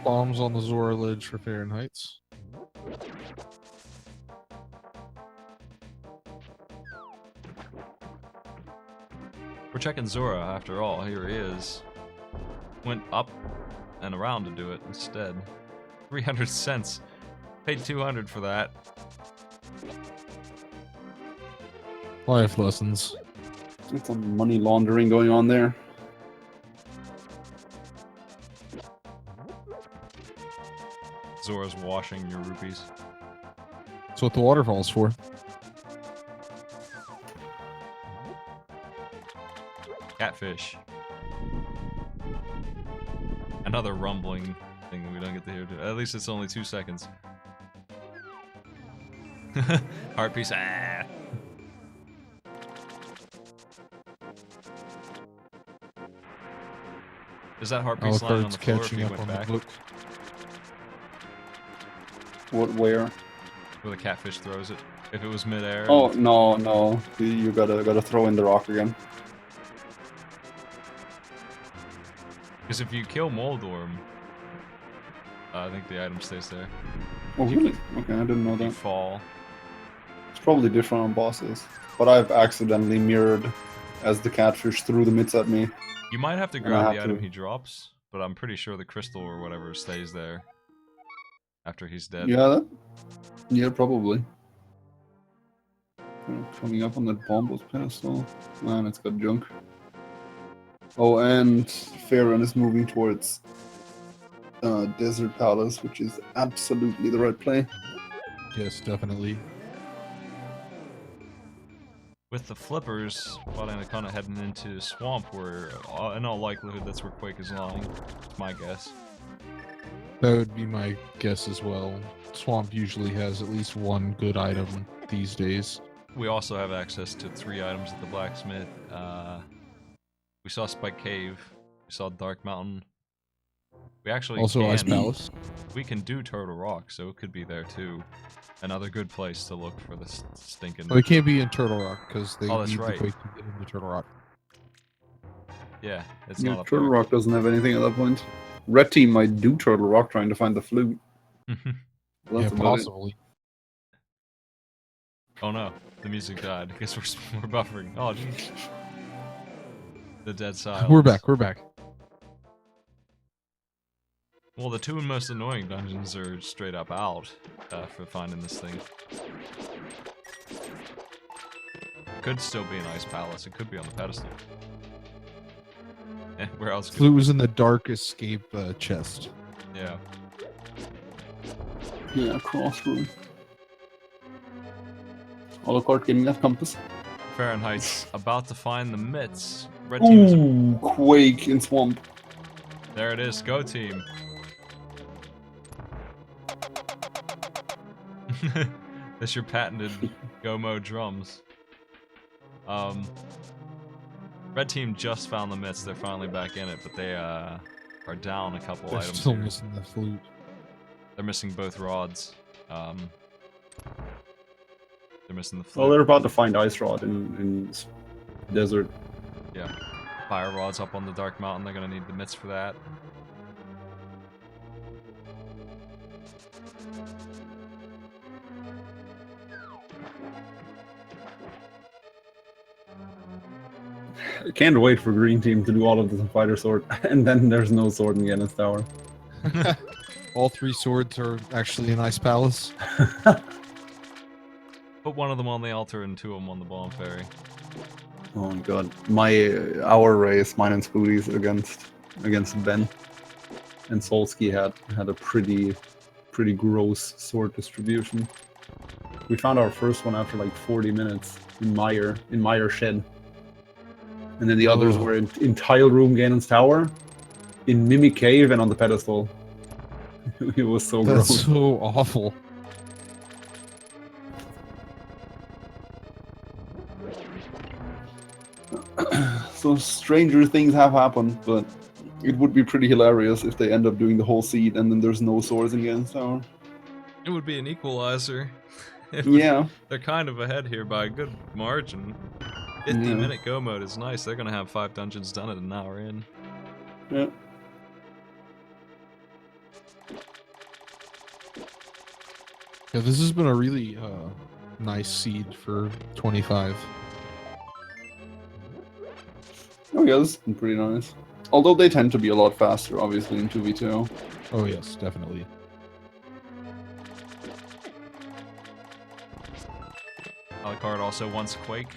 Bombs on the Zora ledge for Fahrenheit's. We're checking Zora after all. Here he is. Went up and around to do it instead. 300 cents. Paid 200 for that. Life lessons. There's some money laundering going on there. Zora's washing your rupees. That's what the waterfall's for. Catfish. Another rumbling thing we don't get to hear. At least it's only 2 seconds. Heart piece. Ah. Is that heart piece lying on Alucard's the floor if catching he up went on back? the book. Where? Where the catfish throws it. If it was midair. Oh no! You gotta throw in the rock again. Because if you kill Moldorm, I think the item stays there. Oh really? Okay, I didn't know If you that. fall. It's probably different on bosses. But I've accidentally mirrored as the catfish threw the mitts at me. You might have to And I grab the have item to- he drops, but I'm pretty sure the crystal or whatever stays there after he's dead. Yeah, probably. Coming up on that Bombos pedestal. Man, it's got junk. Oh, and Farron is moving towards Desert Palace, which is absolutely the right play. Yes, definitely. With the flippers, Wild kind of heading into Swamp, where in all likelihood that's where Quake is lying. It's my guess. That would be my guess as well. Swamp usually has at least one good item these days. We also have access to 3 items at the blacksmith. We saw Spike Cave. We saw Dark Mountain. We actually Also, can, Ice Palace. We can do Turtle Rock, so it could be there too. Another good place to look for the stinking. Well, it can't be in Turtle Rock because they Oh, that's need right. the Quake to get into Turtle Rock. Yeah, it's Yeah, not up Turtle there. Rock doesn't have anything at that point. Red Team might do Turtle Rock trying to find the flute. That's Yeah, about it. possibly. Oh no, the music died. I guess we're buffering. Oh jeez. The dead silence. We're back. We're back. Well, the 2 most annoying dungeons are straight up out for finding this thing. Could still be an Ice Palace. It could be on the pedestal. Eh, where else could Flute was in the dark escape chest. Yeah. Yeah, crossroom. Alucard getting that compass. Fahrenheit's about to find the mitts. Red team is. Ooh, Quake in Swamp. There it is. Go team. That's your patented Gomo drums. Red team just found the mitts. They're finally back in it, but they are down a couple They're items still here. missing the flute. They're missing both rods. They're missing the flute. Well, they're about to find ice rod in desert. Yeah. Fire rods up on the Dark Mountain. They're gonna need the mitts for that. I can't wait for green team to do all of this in fighter sword, and then there's no sword in Ganon's tower. All 3 swords are actually in Ice Palace. Put one of them on the altar and 2 of them on the bomb ferry. Oh my god, our race, mine and Spoody's against Ben and Solsky had a pretty gross sword distribution. We found our first one after like 40 minutes in Meyer shed, and then the others were in Tile Room, Ganon's tower, in Mimic Cave, and on the pedestal. It was so That's gross. so awful. So stranger things have happened, but it would be pretty hilarious if they end up doing the whole seed and then there's no swords in Ganon's tower. It would be an equalizer. Yeah. They're kind of ahead here by a good margin. 50-minute go mode is nice. They're gonna have 5 dungeons done at an hour in. Yeah. Yeah, this has been a really nice seed for 25. Oh yeah, this has been pretty nice. Although they tend to be a lot faster, obviously, in 2v2. Oh yes, definitely. Alucard also wants Quake.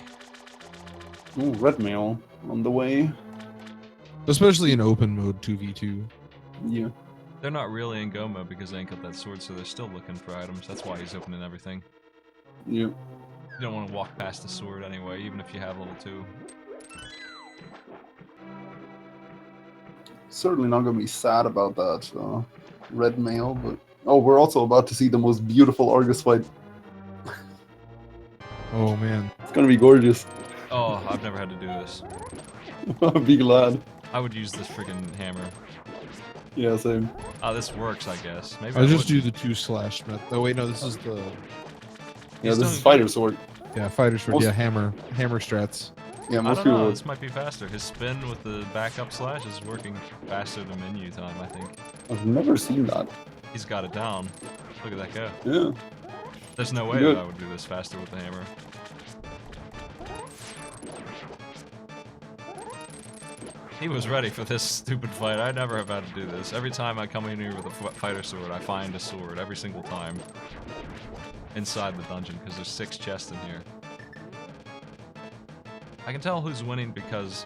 Ooh, red mail on the way. Especially in open mode 2v2. Yeah. They're not really in go mode because they ain't got that sword, so they're still looking for items. That's why he's opening everything. Yeah. You don't want to walk past the sword anyway, even if you have level 2. Certainly not gonna be sad about that red mail, but oh, we're also about to see the most beautiful Argus fight. Oh man. It's gonna be gorgeous. Oh, I've never had to do this. Be glad. I would use this friggin' hammer. Yeah, same. Oh, this works, I guess. Maybe I'll just wouldn't. do the 2 slash method. Oh wait, no, this is the Yeah, He's this doing is fighter sword. fighter sword. Most- Yeah, hammer strats. Yeah, I most don't people know, would. this might be faster. His spin with the backup slash is working faster than menu time, I think. I've never seen that. He's got it down. Look at that go. Yeah. There's no way Good. that I would do this faster with the hammer. He was ready for this stupid fight. I never have had to do this. Every time I come in here with a fighter sword, I find a sword every single time. Inside the dungeon, because there's 6 chests in here. I can tell who's winning because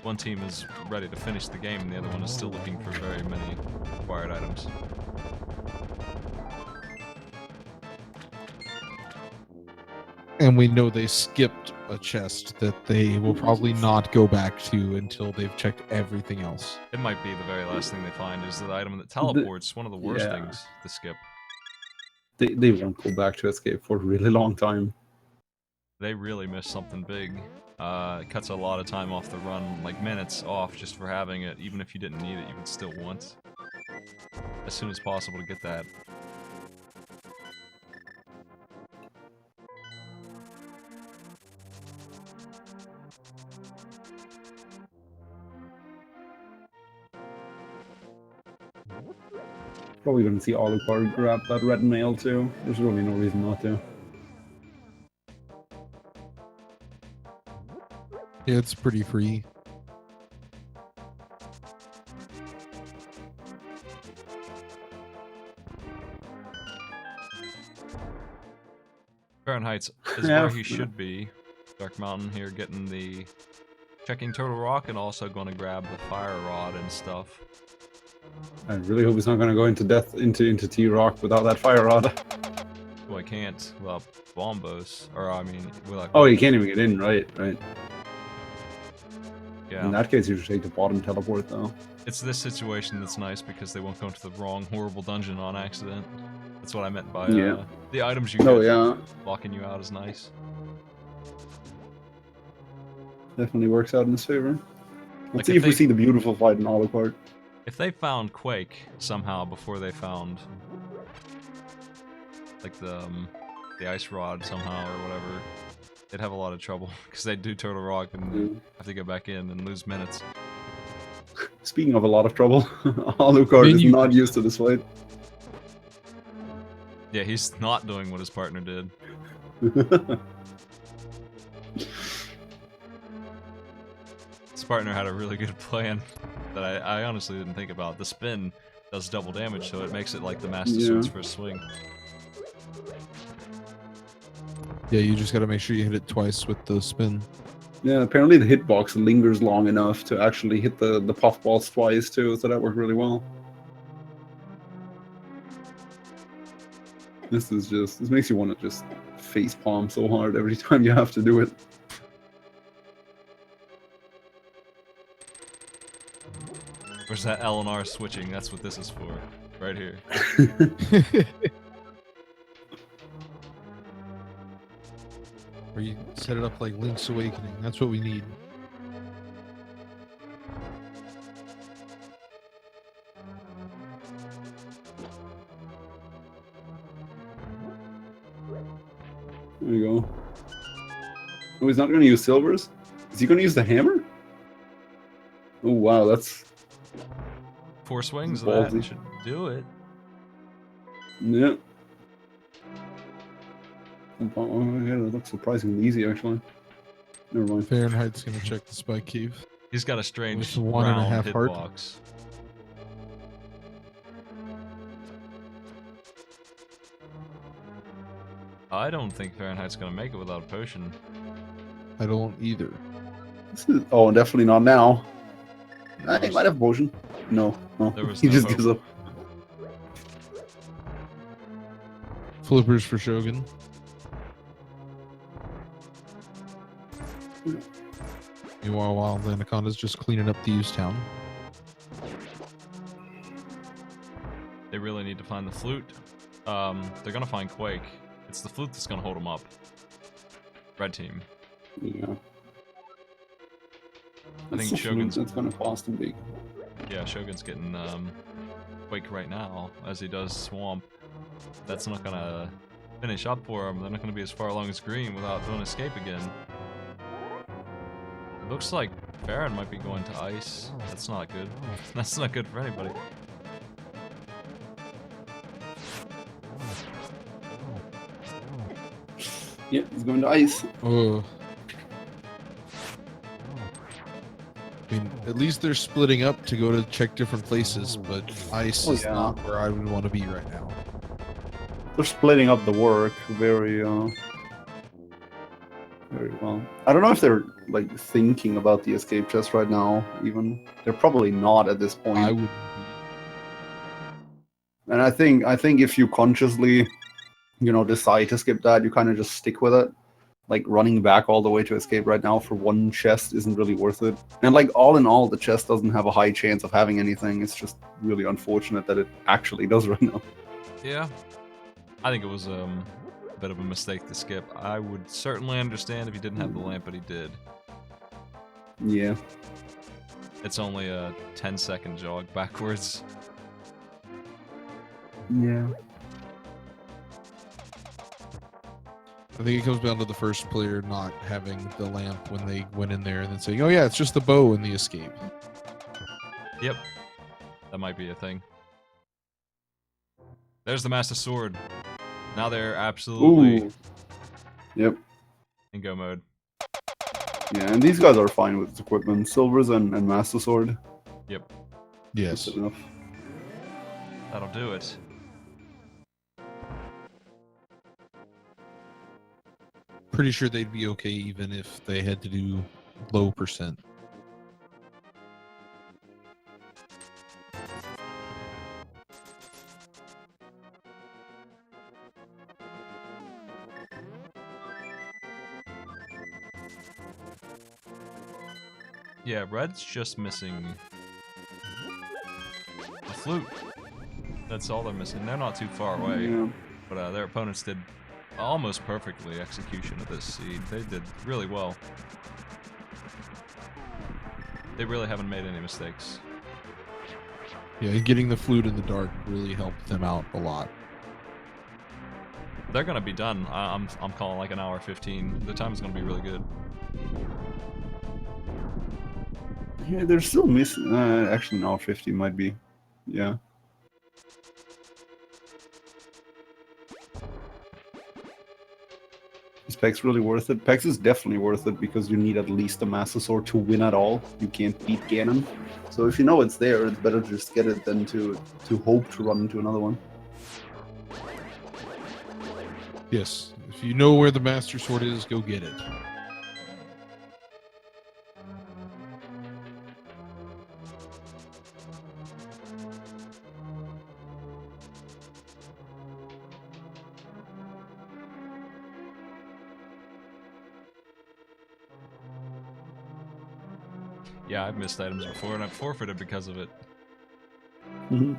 one team is ready to finish the game and the other one is still looking for very many required items. And we know they skipped a chest that they will probably not go back to until they've checked everything else. It might be the very last thing they find is the item that teleports, one of the worst Yeah. things to skip. They won't go back to escape for a really long time. They really missed something big. It cuts a lot of time off the run, like minutes off just for having it. Even if you didn't need it, you would still want as soon as possible to get that. Probably gonna see Alucard grab that red mail too. There's really no reason not to. Yeah, it's pretty free. Fahrenheit's is Yeah, where he should be. Dark Mountain here getting the checking Turtle Rock and also going to grab the fire rod and stuff. I really hope he's not gonna go into T-Rock without that fire rod. Well, I can't without bombos, or I mean without. Oh, you can't even get in, right? Yeah. In that case, you should take the bottom teleport though. It's this situation that's nice because they won't go into the wrong, horrible dungeon on accident. That's what I meant by Yeah. the items you get Oh yeah. locking you out is nice. Definitely works out in his favor. Let's Like, see if if we they- see the beautiful fight in Alucard. If they found Quake somehow before they found like the ice rod somehow or whatever, they'd have a lot of trouble because they'd do Turtle Rock and have to go back in and lose minutes. Speaking of a lot of trouble, Alucard is not used to this fight. Yeah, he's not doing what his partner did. His partner had a really good plan that I honestly didn't think about. The spin does double damage, so it makes it like the Master Sword's first swing. Yeah, you just gotta make sure you hit it twice with the spin. Yeah, apparently the hitbox lingers long enough to actually hit the puffballs twice too, so that worked really well. This makes you want to just face palm so hard every time you have to do it. Where's that L and R switching? That's what this is for. Right here. Where you set it up like Link's Awakening. That's what we need. There you go. Oh, he's not going to use silvers? Is he going to use the hammer? Oh, wow, that's... 4 swings of ballsy. that should do it. Yeah. Oh, yeah, that looks surprisingly easy, actually. Never mind. Fahrenheit's gonna check the spike cave. He's got a strange With 1.5 round heart. hitbox. I don't think Fahrenheit's gonna make it without a potion. I don't either. Oh, definitely not now. He might have a potion. No, no. There was He no just hope. gives up. Flippers for Shogun. Meanwhile, Wild Anaconda's just cleaning up Thieves Town. They really need to find the flute. They're gonna find Quake. It's the flute that's gonna hold them up. Red team. Yeah. I think It's the Shogun's- flute that's going to cost him big. Yeah, Shogun's getting Quake right now as he does Swamp. That's not gonna finish up for him. They're not gonna be as far along as green without doing escape again. It looks like Farron might be going to ice. That's not good. That's not good for anybody. Yeah, he's going to ice. Oh. I mean, at least they're splitting up to go to check different places, but ice is yeah. not where I would want to be right now. They're splitting up the work very well. I don't know if they're like thinking about the escape chest right now. Even they're probably not at this point. I would. And I think if you consciously, decide to skip that, you kind of just stick with it. Like running back all the way to escape right now for one chest isn't really worth it. And like all in all, the chest doesn't have a high chance of having anything. It's just really unfortunate that it actually does right now. Yeah. I think it was a bit of a mistake to skip. I would certainly understand if he didn't have the lamp, but he did. Yeah. It's only a 10-second jog backwards. Yeah. I think it comes down to the first player not having the lamp when they went in there and then saying, "Oh yeah, it's just the bow and the escape." Yep. That might be a thing. There's the Master Sword. Now they're absolutely Ooh. Yep. in go mode. Yeah, and these guys are fine with equipment. Silvers and Master Sword. Yep. Yes. That's enough. That'll do it. Pretty sure they'd be okay even if they had to do low percent. Yeah, Red's just missing the flute. That's all they're missing. They're not too far away, Yeah. but their opponents did almost perfectly execution of this seed. They did really well. They really haven't made any mistakes. Yeah, and getting the flute in the dark really helped them out a lot. They're gonna be done. I'm calling like an hour 15. The time is gonna be really good. Yeah, they're still missing. Actually, now 50 might be. Yeah. Is PEX really worth it? PEX is definitely worth it because you need at least a Master Sword to win at all. You can't beat Ganon. So if you know it's there, it's better to just get it than to hope to run into another one. Yes, if you know where the Master Sword is, go get it. Yeah, I've missed items before, and I've forfeited because of it. Mm-hmm.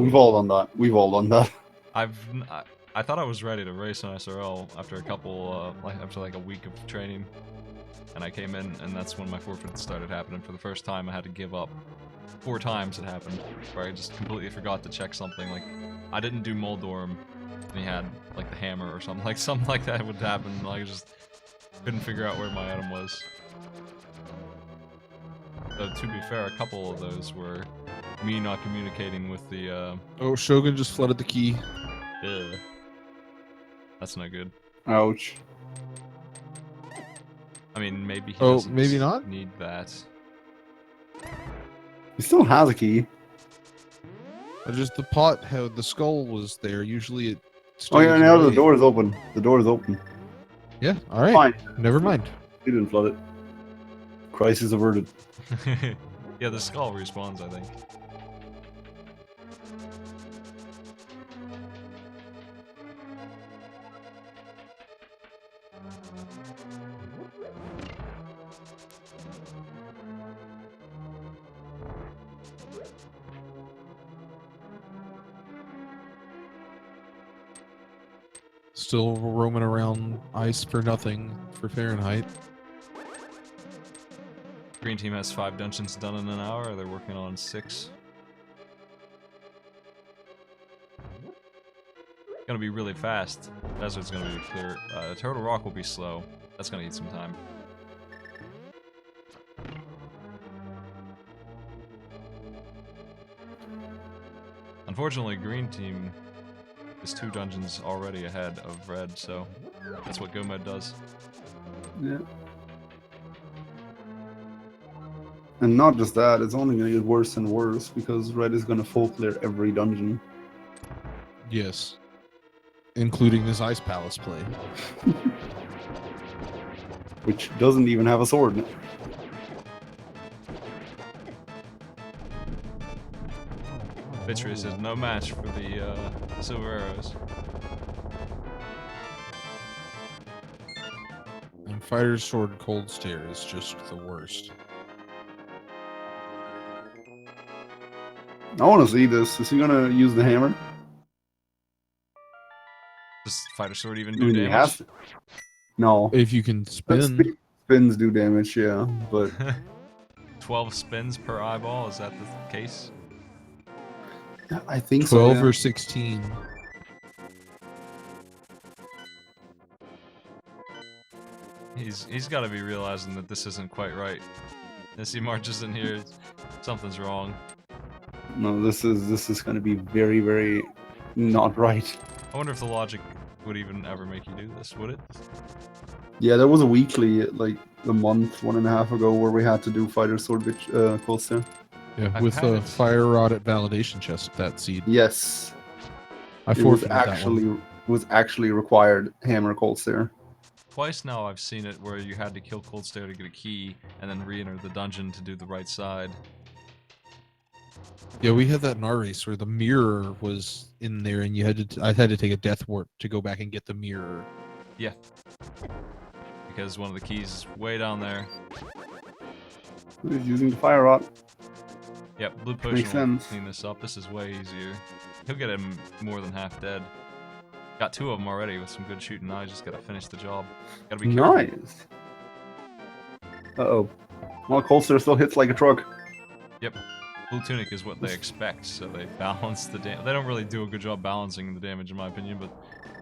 We've all done that. We've all done that. I thought I was ready to race an SRL after a couple, after like a week of training, and I came in, and that's when my forfeits started happening. For the first time, I had to give up. 4 times it happened, where I just completely forgot to check something. Like, I didn't do Moldorm, and he had like the hammer or something. Like something like that would happen. Like, I just couldn't figure out where my item was. Though to be fair, a couple of those were me not communicating with the. Oh, Shogun just flooded the key. Ugh. That's not good. Ouch. I mean, maybe he doesn't maybe not need that. He still has a key. Just the pot, how the skull was there. Usually it. Oh yeah, now the door is open. The door is open. Yeah. All right. Fine. Never mind. He didn't flood it. Crisis averted. Yeah, the skull respawns, I think. Still roaming around ice for nothing for Fahrenheit. Green team has 5 dungeons done in an hour. They're working on 6. Gonna be really fast. Desert's gonna be clear. Turtle Rock will be slow. That's gonna need some time. Unfortunately, green team is 2 dungeons already ahead of red, so that's what Gomed does. Yeah. And not just that, it's only going to get worse and worse because red is going to full clear every dungeon. Yes. Including this Ice Palace play. Which doesn't even have a sword in it. Vitreous is no match for the silver arrows. And Fighter's Sword Cold Stare is just the worst. I want to see this. Is he going to use the hammer? Does Fighter Sword even do damage? No. If you can spin. Spins do damage, yeah, but 12 spins per eyeball, is that the case? I think 12 so, or 16. He's got to be realizing that this isn't quite right. As he marches in here, something's wrong. No, this is going to be very, very not right. I wonder if the logic would even ever make you do this, would it? Yeah, there was a weekly, like a month, 1.5 ago, where we had to do Fighter Sword Cold Stare. Yeah, with a fire rod at validation chest, that seed. Yes. I forfeited that one. It was actually required hammer Cold Stare. Twice now I've seen it where you had to kill Cold Stare to get a key, and then re-enter the dungeon to do the right side. Yeah, we had that in our race where the mirror was in there, and you had to. I had to take a death warp to go back and get the mirror. Yeah. Because one of the keys is way down there. He's using the fire rod. Yep, blue potion will clean this up. This is way easier. He'll get him more than half dead. Got 2 of them already with some good shooting. Now I just gotta finish the job. Gotta be careful. Nice. Uh-oh. Well, Colster still hits like a truck. Yep. Blue Tunic is what they expect, so they balance the damage. They don't really do a good job balancing the damage, in my opinion, but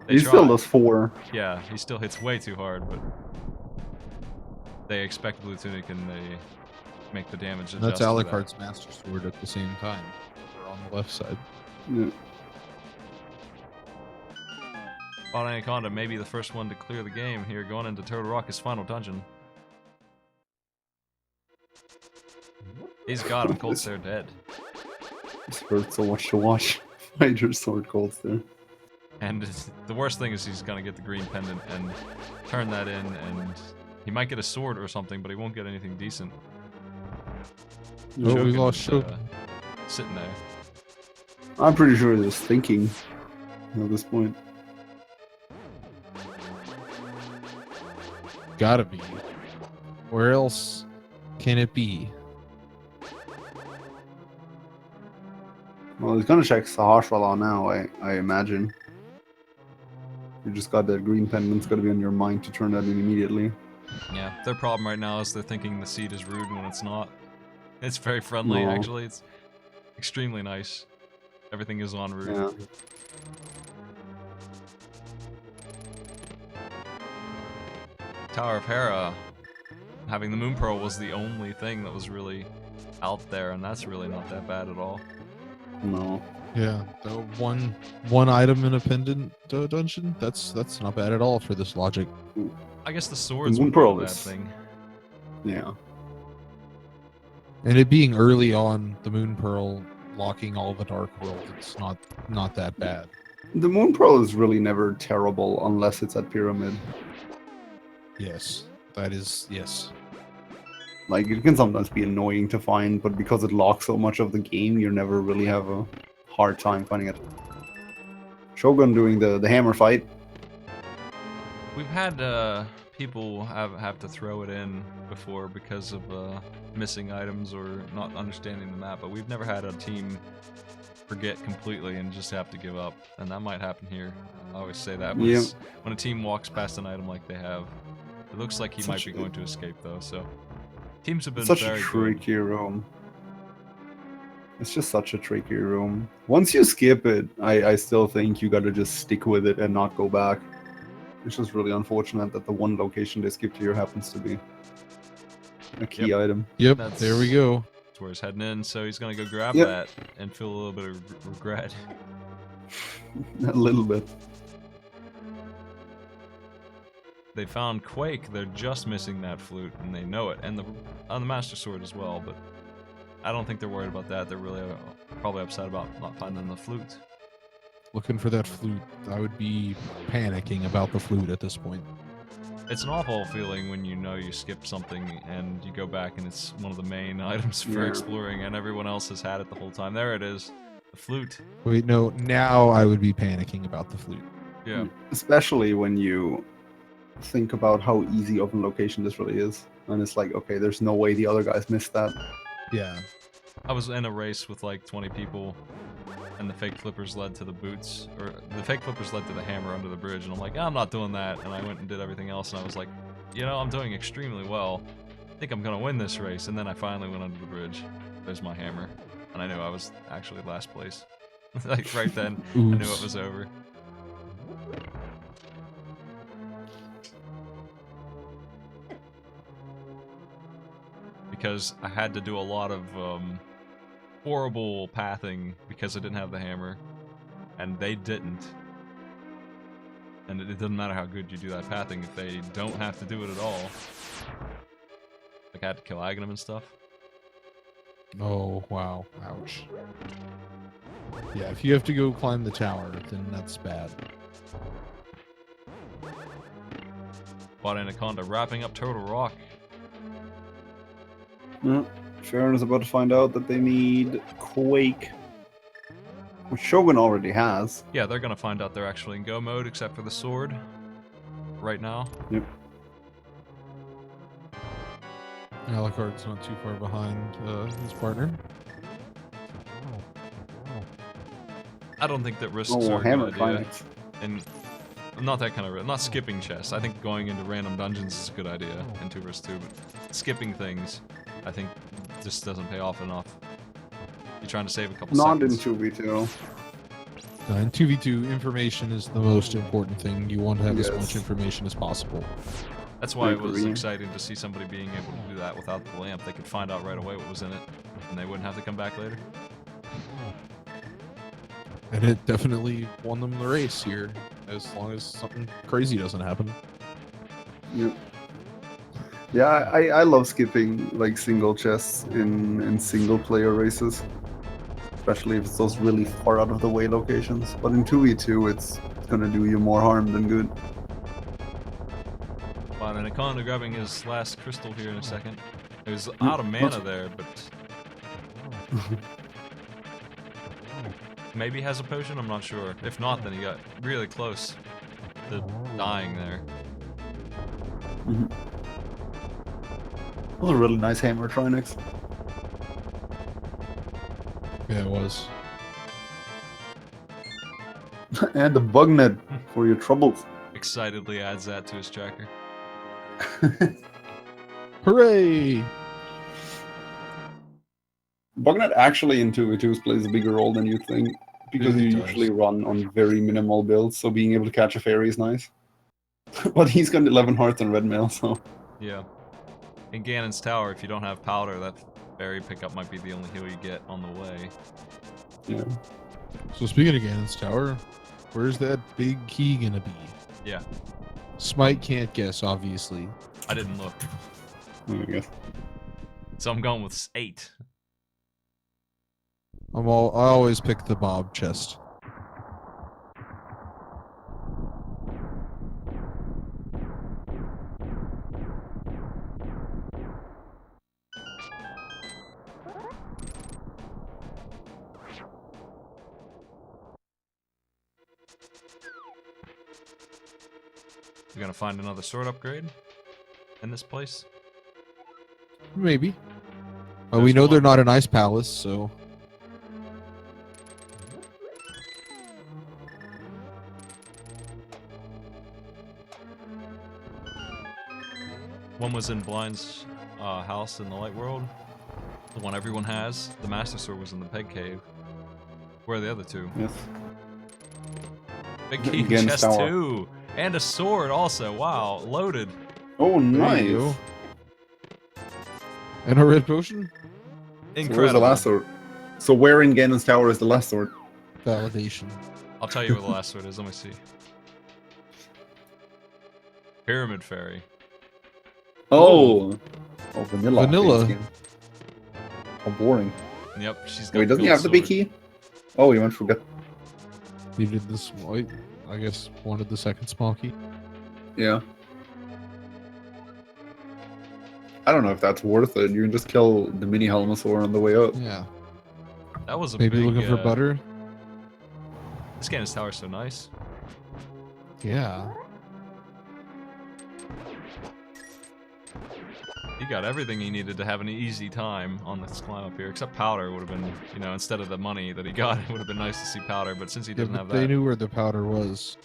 they He try. still does 4. Yeah, he still hits way too hard, but they expect Blue Tunic and they make the damage adjust. That's to that. Alucard's Master Sword at the same time. They're on the left side. Yeah. Bot Anaconda may be the first one to clear the game here, going into Turtle Rock, his final dungeon. He's got him. Coldstare dead. This hurts so much to watch. Major Sword Coldster. And the worst thing is he's gonna get the green pendant and turn that in, and he might get a sword or something, but he won't get anything decent. Oh, we Shogun's, lost Shogun. sitting there. I'm pretty sure he's just thinking at this point. Gotta be. Where else can it be? Well, he's gonna check Sahasrara now, I imagine. You just got that green pendant's gotta be on your mind to turn that in immediately. Yeah, their problem right now is they're thinking the seed is rude when it's not. It's very friendly, No. actually. It's extremely nice. Everything is on route. Yeah. Tower of Hera, having the Moon Pearl was the only thing that was really out there, and that's really not that bad at all. No. Yeah, the one item in a pendant dungeon. That's not bad at all for this logic. I guess the swords Moon would be a Pearl bad is- thing. Yeah. And it being early on, the Moon Pearl locking all the Dark World, it's not that bad. The Moon Pearl is really never terrible unless it's at Pyramid. Yes, that is yes. Like, it can sometimes be annoying to find, but because it locks so much of the game, you never really have a hard time finding it. Shogun doing the hammer fight. We've had people have to throw it in before because of missing items or not understanding the map, but we've never had a team forget completely and just have to give up, and that might happen here. I always say that when, Yeah. when a team walks past an item like they have. It looks like he might be going to escape though, so teams have been Such a very good. tricky room. It's just such a tricky room. Once you skip it, I still think you gotta just stick with it and not go back. It's just really unfortunate that the one location they skipped here happens to be a key item. Yep, That's- there we go. That's where he's heading in, so he's gonna go grab Yep. that and feel a little bit of regret. A little bit. They found Quake, they're just missing that flute, and they know it, and the Master Sword as well, but I don't think they're worried about that. They're really probably upset about not finding the flute. Looking for that flute. I would be panicking about the flute at this point. It's an awful feeling when you know you skipped something and you go back and it's one of the main items for Yeah. exploring and everyone else has had it the whole time. There it is, the flute. Wait, no, now I would be panicking about the flute. Yeah, Especially when you think about how easy open location this really is. And it's like, okay, there's no way the other guys missed that. Yeah. I was in a race with like 20 people and the fake flippers led to the boots, or the fake flippers led to the hammer under the bridge, and I'm like, I'm not doing that, and I went and did everything else, and I was like, you know, I'm doing extremely well. I think I'm gonna win this race, and then I finally went under the bridge. There's my hammer, and I knew I was actually last place. Like right then, I knew it was over. Because I had to do a lot of horrible pathing because I didn't have the hammer, and they didn't. And it doesn't matter how good you do that pathing if they don't have to do it at all. Like I had to kill Aghanim and stuff. Oh, wow. Ouch. Yeah, if you have to go climb the tower, then that's bad. Bought Anaconda wrapping up Turtle Rock. Yeah. Sharon is about to find out that they need Quake, which Shogun already has. Yeah, they're gonna find out they're actually in go mode except for the sword. Right now. Yep. Alucard's not too far behind his partner. I don't think that risks Oh, are a hammer good idea. climax. And not that kind of not skipping chests. I think going into random dungeons is a good idea in 2 vs 2, but skipping things, I think, just doesn't pay off enough. You're trying to save a couple Not in seconds. 2v2. In 2v2, information is the most important thing. You want to have as Yes. much information as possible. That's why I it was agree. exciting to see somebody being able to do that without the lamp. They could find out right away what was in it, and they wouldn't have to come back later. And it definitely won them the race here, as long as something crazy doesn't happen. Yep. Yeah, I love skipping like single chests in single player races, especially if it's those really far out of the way locations. But in 2v2, it's gonna do you more harm than good. Wow, and Anaconda grabbing his last crystal here in a second. It was out of mana there, but maybe has a potion. I'm not sure. If not, then he got really close to dying there. Those are really nice hammer trinics. Yeah, it was. And the bug net for your troubles. Excitedly adds that to his tracker. Hooray! Bugnet actually in 2v2s plays a bigger role than you think, because It you does. usually run on very minimal builds, so being able to catch a fairy is nice. But he's got 11 hearts and red mail, so... Yeah. In Ganon's Tower, if you don't have powder, that fairy pickup might be the only heal you get on the way. Yeah. So speaking of Ganon's Tower, where's that big key gonna be? Yeah, Smite can't guess, obviously. I didn't look. I guess. So I'm going with 8. I always pick the Bob chest. We're gonna find another sword upgrade in this place. Maybe. But we There's know they're one. not an ice palace, so... One was in Blind's house in the Light World. The one everyone has. The Master Sword was in the Peg Cave. Where are the other two? Yes. Big key Against chest Tower. 2! And a sword also. Wow, loaded. Oh, There you nice. go. And a red potion? So where's Incredible. the last sword? So where in Ganon's Tower is the last sword? Validation. I'll tell you where the last sword is. Let me see. Pyramid Fairy. Oh! Oh, vanilla. Vanilla. Game. How boring. Yep, she's got Wait, doesn't he gold have the big sword. key? Oh, he went for good. Needed this, I guess, wanted the second small key. Yeah. I don't know if that's worth it. You can just kill the mini Helmasaur on the way up. Yeah. That was a Maybe big, looking for butter? This Ganon's Tower's so nice. Yeah. He got everything he needed to have an easy time on this climb up here, except powder would have been, you know, instead of the money that he got, it would have been nice to see powder, but since he Yeah, doesn't but have they that. knew where the powder was.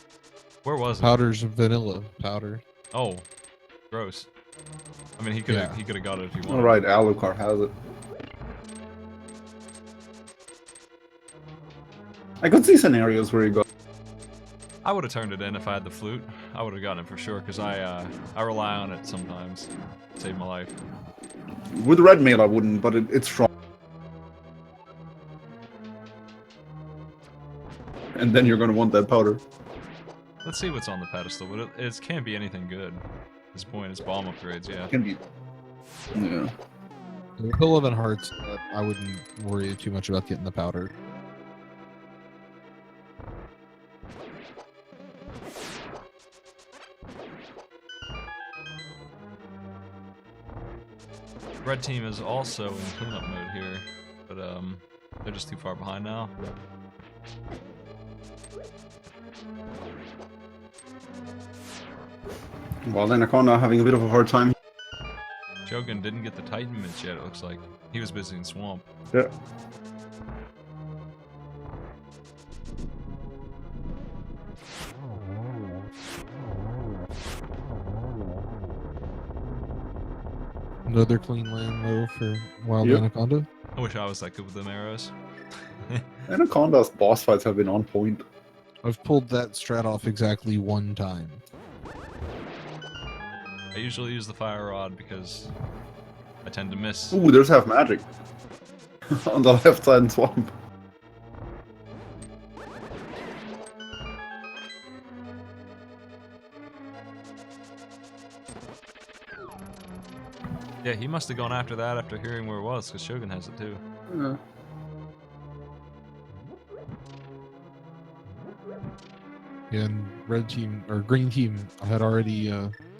Where was it? Powder's vanilla powder. Oh, gross. I mean, he could have Yeah. he could have got it if he wanted. Alright, Alucard has it. I could see scenarios where you go. I would have turned it in if I had the flute. I would have gotten it for sure because I rely on it sometimes. Save my life. With red mail, I wouldn't, but it's strong. And then you're gonna want that powder. Let's see what's on the pedestal, but it can't be anything good. At this point, it's bomb upgrades, yeah. Can be. Yeah. With 11 hearts, I wouldn't worry too much about getting the powder. Red team is also in cleanup mode here, but they're just too far behind now. Well, then Anaconda having a bit of a hard time. Shogun didn't get the Titan mitts yet, it looks like. He was busy in Swamp. Yeah. Another clean land though for Wild Yep. Anaconda. I wish I was that good with them arrows. Anaconda's boss fights have been on point. I've pulled that strat off exactly one time. I usually use the fire rod because I tend to miss. Ooh, there's half magic. On the left side swamp. Yeah, he must have gone after that after hearing where it was, because Shogun has it too. Yeah. And red team or green team had already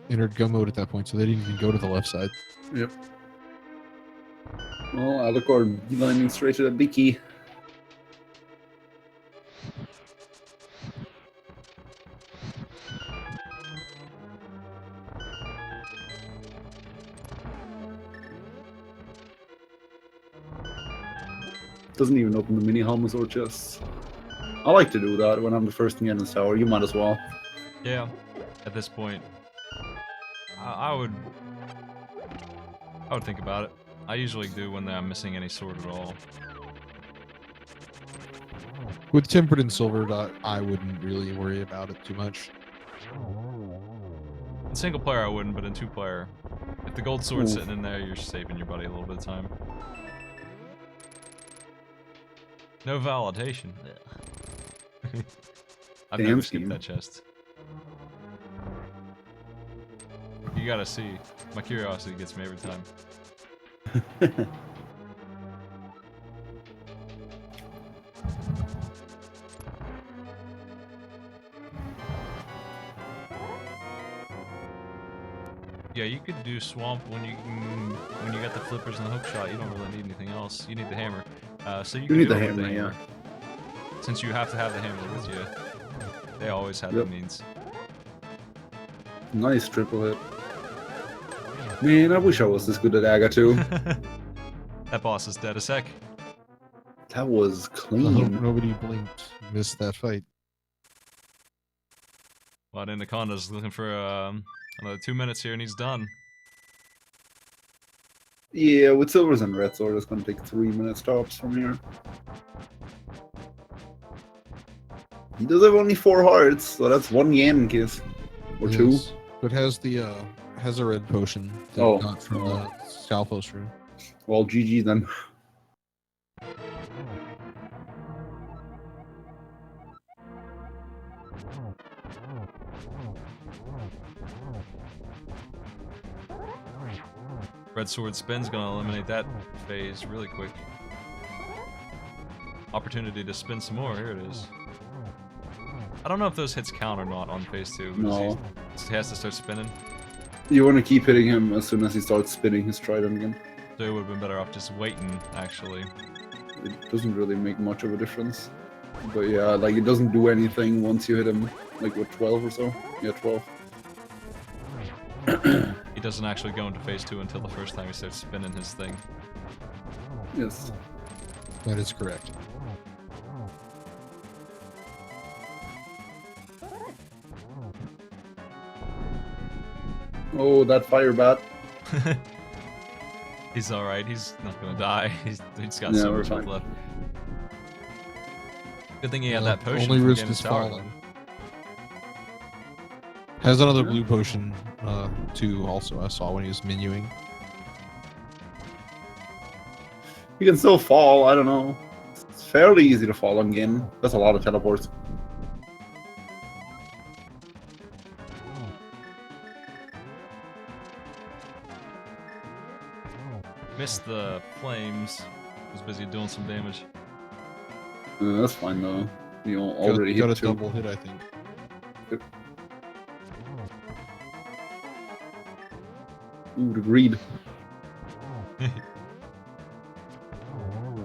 entered go mode at that point, so they didn't even go to the left side. Yep. Well, Alucard lining straight to the Biki. Doesn't even open the mini helmets or chests. I like to do that when I'm the first thing in the tower. You might as well. Yeah, at this point, I would think about it. I usually do when I'm missing any sword at all. With Tempered and Silver Dot, I wouldn't really worry about it too much. In single player I wouldn't, but in two player, if the gold sword's sitting in there, you're saving your buddy a little bit of time. No validation. I've Damn never skipped scheme. that chest. You gotta see. My curiosity gets me every time. Yeah, you could do swamp when you got the flippers and the hook shot. You don't really need anything else. You need the hammer. So you can need do the it with hammer, yeah. Since you have to have the hammer with you, they always have Yep. the means. Nice triple hit. Man, I wish I was this good at Aga too. That boss is dead a sec. That was I hope clean. nobody blinked, missed that fight. Well, Anaconda's looking for another 2 minutes here, and he's done. Yeah, with silvers and red sword, it's gonna take 3 minutes tops from here. He does have only 4 hearts, so that's 1 yen kiss. Or 2. Yes. But has a red potion that Oh. it got from the Stalfos room. Well, GG then. Red sword spin's gonna eliminate that phase really quick. Opportunity to spin some more. Here it is. I don't know if those hits count or not on phase 2. No. He has to start spinning. You want to keep hitting him as soon as he starts spinning his trident again. So it would have been better off just waiting, actually. It doesn't really make much of a difference. But yeah, like it doesn't do anything once you hit him, like with 12 or so. Yeah, 12. He doesn't actually go into phase 2 until the first time he starts spinning his thing. Yes. That is correct. Oh, that fire bat. He's alright, he's not gonna die. He's got Yeah, so we're much health fine. left. Good thing he had that potion. Only from risk getting is his tower. falling. Has another blue potion too. Also, I saw when he was menuing. You can still fall, I don't know. It's fairly easy to fall on Gin. That's a lot of teleports. Missed the flames. Was busy doing some damage. That's fine though. You already got hit a 2. double hit, I think. Ooh, the greed.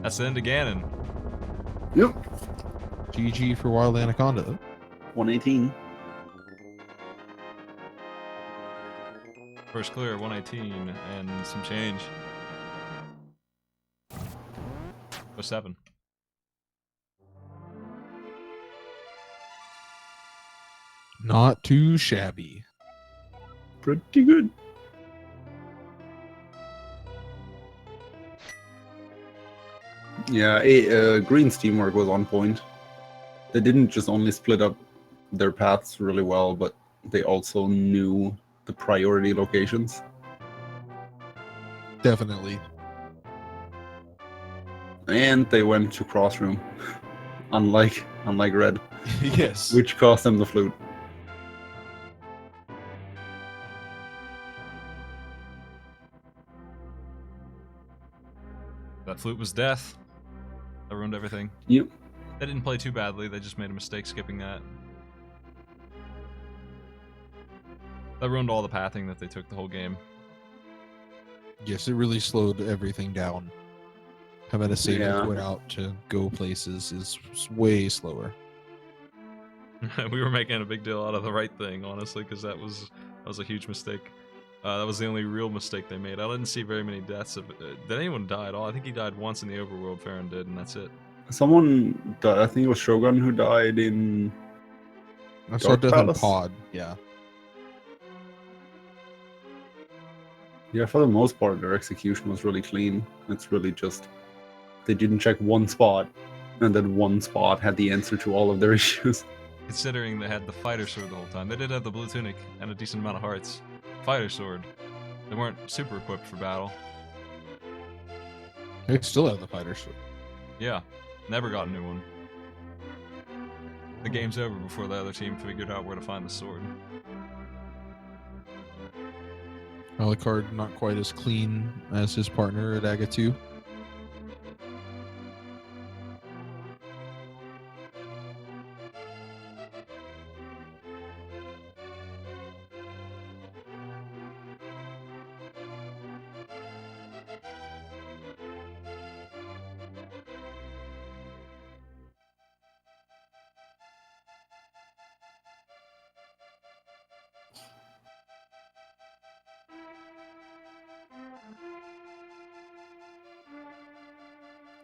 That's the end of Ganon. Yep. GG for Wild Anaconda. 118. First clear, 118, and some change. 07. Not too shabby. Pretty good. Yeah, Green's teamwork was on point. They didn't just only split up their paths really well, but they also knew the priority locations. Definitely. And they went to Crossroom, unlike Red, Yes. which cost them the flute. That flute was death. That ruined everything. Yep. They didn't play too badly, they just made a mistake skipping that. That ruined all the pathing that they took the whole game. Yes, it really slowed everything down. Having to save Yeah. input out to go places is way slower. We were making a big deal out of the right thing, honestly, because that was a huge mistake. That was the only real mistake they made. I didn't see very many deaths. Did anyone die at all? I think he died once in the overworld, Farron did, and that's it. Someone died. I think it was Shogun who died in. I saw Dark Death Palace? on Pod, yeah. Yeah, for the most part, their execution was really clean. It's really just they didn't check one spot, and then one spot had the answer to all of their issues. Considering they had the fighter sword the whole time. They did have the blue tunic and a decent amount of hearts. Fighter sword. They weren't super equipped for battle. They still have the fighter sword. Yeah, never got a new one. The game's over before the other team figured out where to find the sword. Alucard not quite as clean as his partner at Aga 2.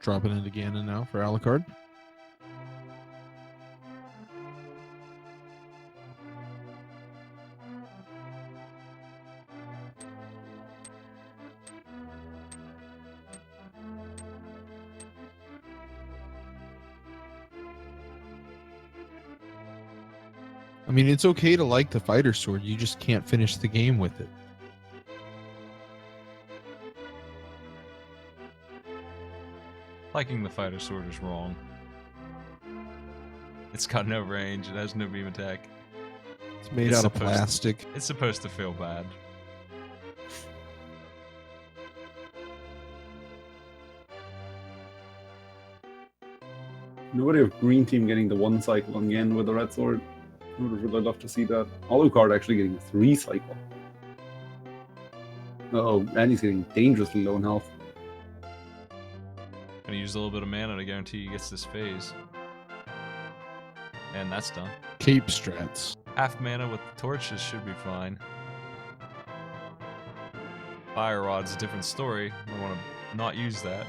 Dropping into Ganon now for Alucard. I mean, it's okay to like the fighter sword, you just can't finish the game with it. Liking the fighter sword is wrong. It's got no range, it has no beam attack. It's made It's out of supposed to- plastic. It's supposed to feel bad. Nobody of Green Team getting the one cycle again with the red sword. I would really love to see that. Alucard actually getting 3 cycle. Oh, and he's getting dangerously low in health. Gonna use a little bit of mana to guarantee he gets this phase. And that's done. Cape strats. Half mana with the torches should be fine. Fire Rod's a different story. I want to not use that.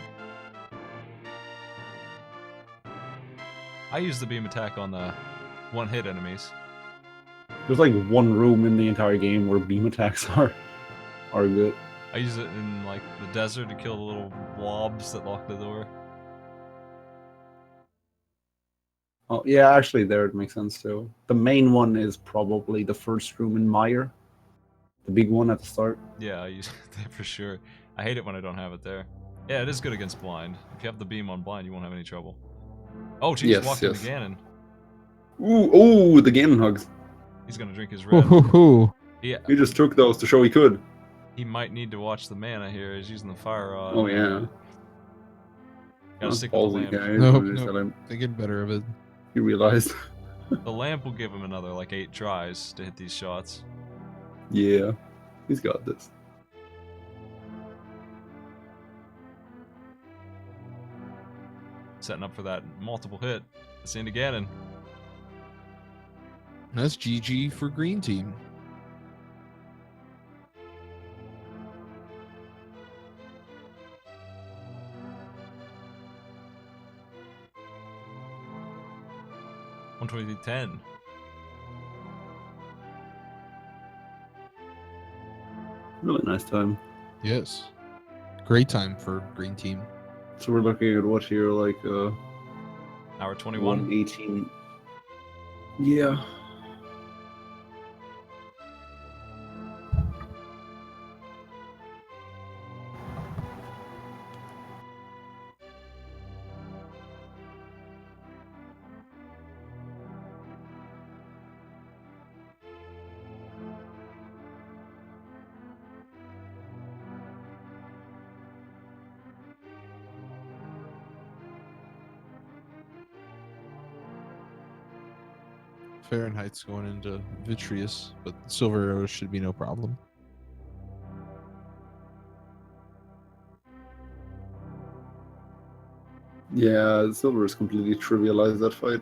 I use the beam attack on the one-hit enemies. There's like one room in the entire game where beam attacks are good. I use it in like the desert to kill the little blobs that lock the door. Oh yeah, actually there it makes sense too. The main one is probably the first room in Mire. The big one at the start. Yeah, I use it there for sure. I hate it when I don't have it there. Yeah, it is good against blind. If you have the beam on blind, you won't have any trouble. Oh, jeez, Yes, walked yes. into Ganon. Ooh, the Ganon hugs. He's gonna drink his Hoo, red. hoo, hoo. Yeah, He just took those to show he could. he might need to watch the mana here. He's using the fire rod. Oh yeah. Gotta That's stick with the ballsy, lamp. guys. Nope, When they nope. tell him, Thinking better of it. he realized. The lamp will give him another like 8 tries to hit these shots. Yeah, he's got this. Setting up for that multiple hit. It's into Ganon. That's GG for Green Team. $123.10. Really nice time. Yes. Great time for Green Team. So we're looking at what here, like Hour 21. 118. Yeah. Fahrenheit's going into vitreous, but silver arrows should be no problem. Yeah, Silver has completely trivialized that fight.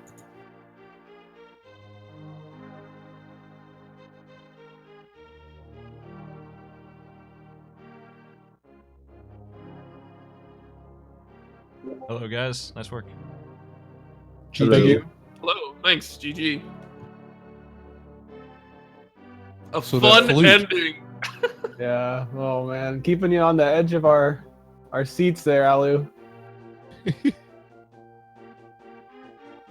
Hello, guys. Nice work. GG. Thank you. Hello, thanks, GG. A So that fun flute. ending. Yeah. Oh man, keeping you on the edge of our seats there, Alu.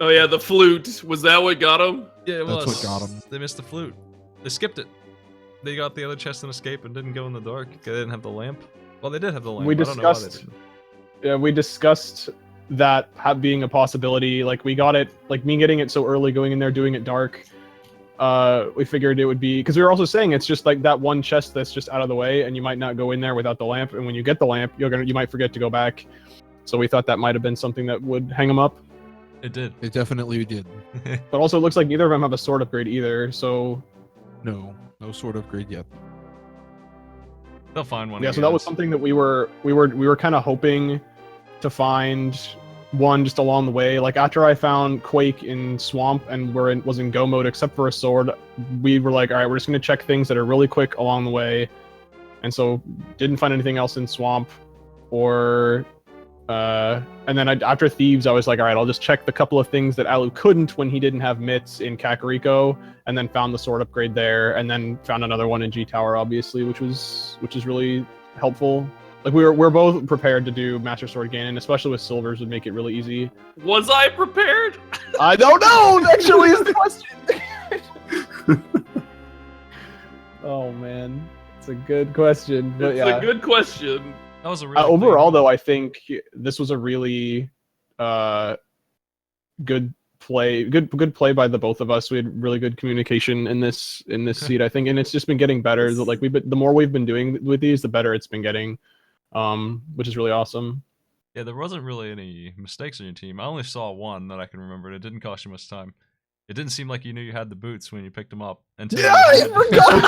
Oh yeah, the flute. Was that what got him? Yeah, it That's was. what got 'em. They missed the flute. They skipped it. They got the other chest and escape and didn't go in the dark. They didn't have the lamp. Well, they did have the lamp. We I don't know why they discussed- didn't. Yeah, we discussed that being a possibility. Like we got it, like me getting it so early, going in there, doing it dark. We figured it would be because we were also saying it's just like that one chest that's just out of the way, and you might not go in there without the lamp. And when you get the lamp, you might forget to go back. So we thought that might have been something that would hang them up. It did. It definitely did. But also, it looks like neither of them have a sword upgrade either. So No sword upgrade yet. They'll find one. yeah, of so you that was guys. something that we were kind of hoping to find one just along the way. Like after I found Quake in Swamp and was in Go mode except for a sword, we were like, all right, we're just gonna check things that are really quick along the way, and so didn't find anything else in Swamp, or and then after Thieves, I was like, all right, I'll just check the couple of things that Alu couldn't when he didn't have mitts in Kakariko, and then found the sword upgrade there, and then found another one in G Tower, obviously, which is really helpful. Like we're both prepared to do Master Sword Ganon, especially with silvers would make it really easy. Was I prepared? I don't know. Actually, is the question. Oh man, it's a good question. But It's yeah, a good question. That was a really overall though, I think this was a really good play. Good play by the both of us. We had really good communication in this seat, I think, and it's just been getting better. Like the more we've been doing with these, the better it's been getting. Which is really awesome. Yeah, there wasn't really any mistakes on your team. I only saw one that I can remember, and it didn't cost you much time. It didn't seem like you knew you had the boots when you picked them up. Until Yeah, I forgot.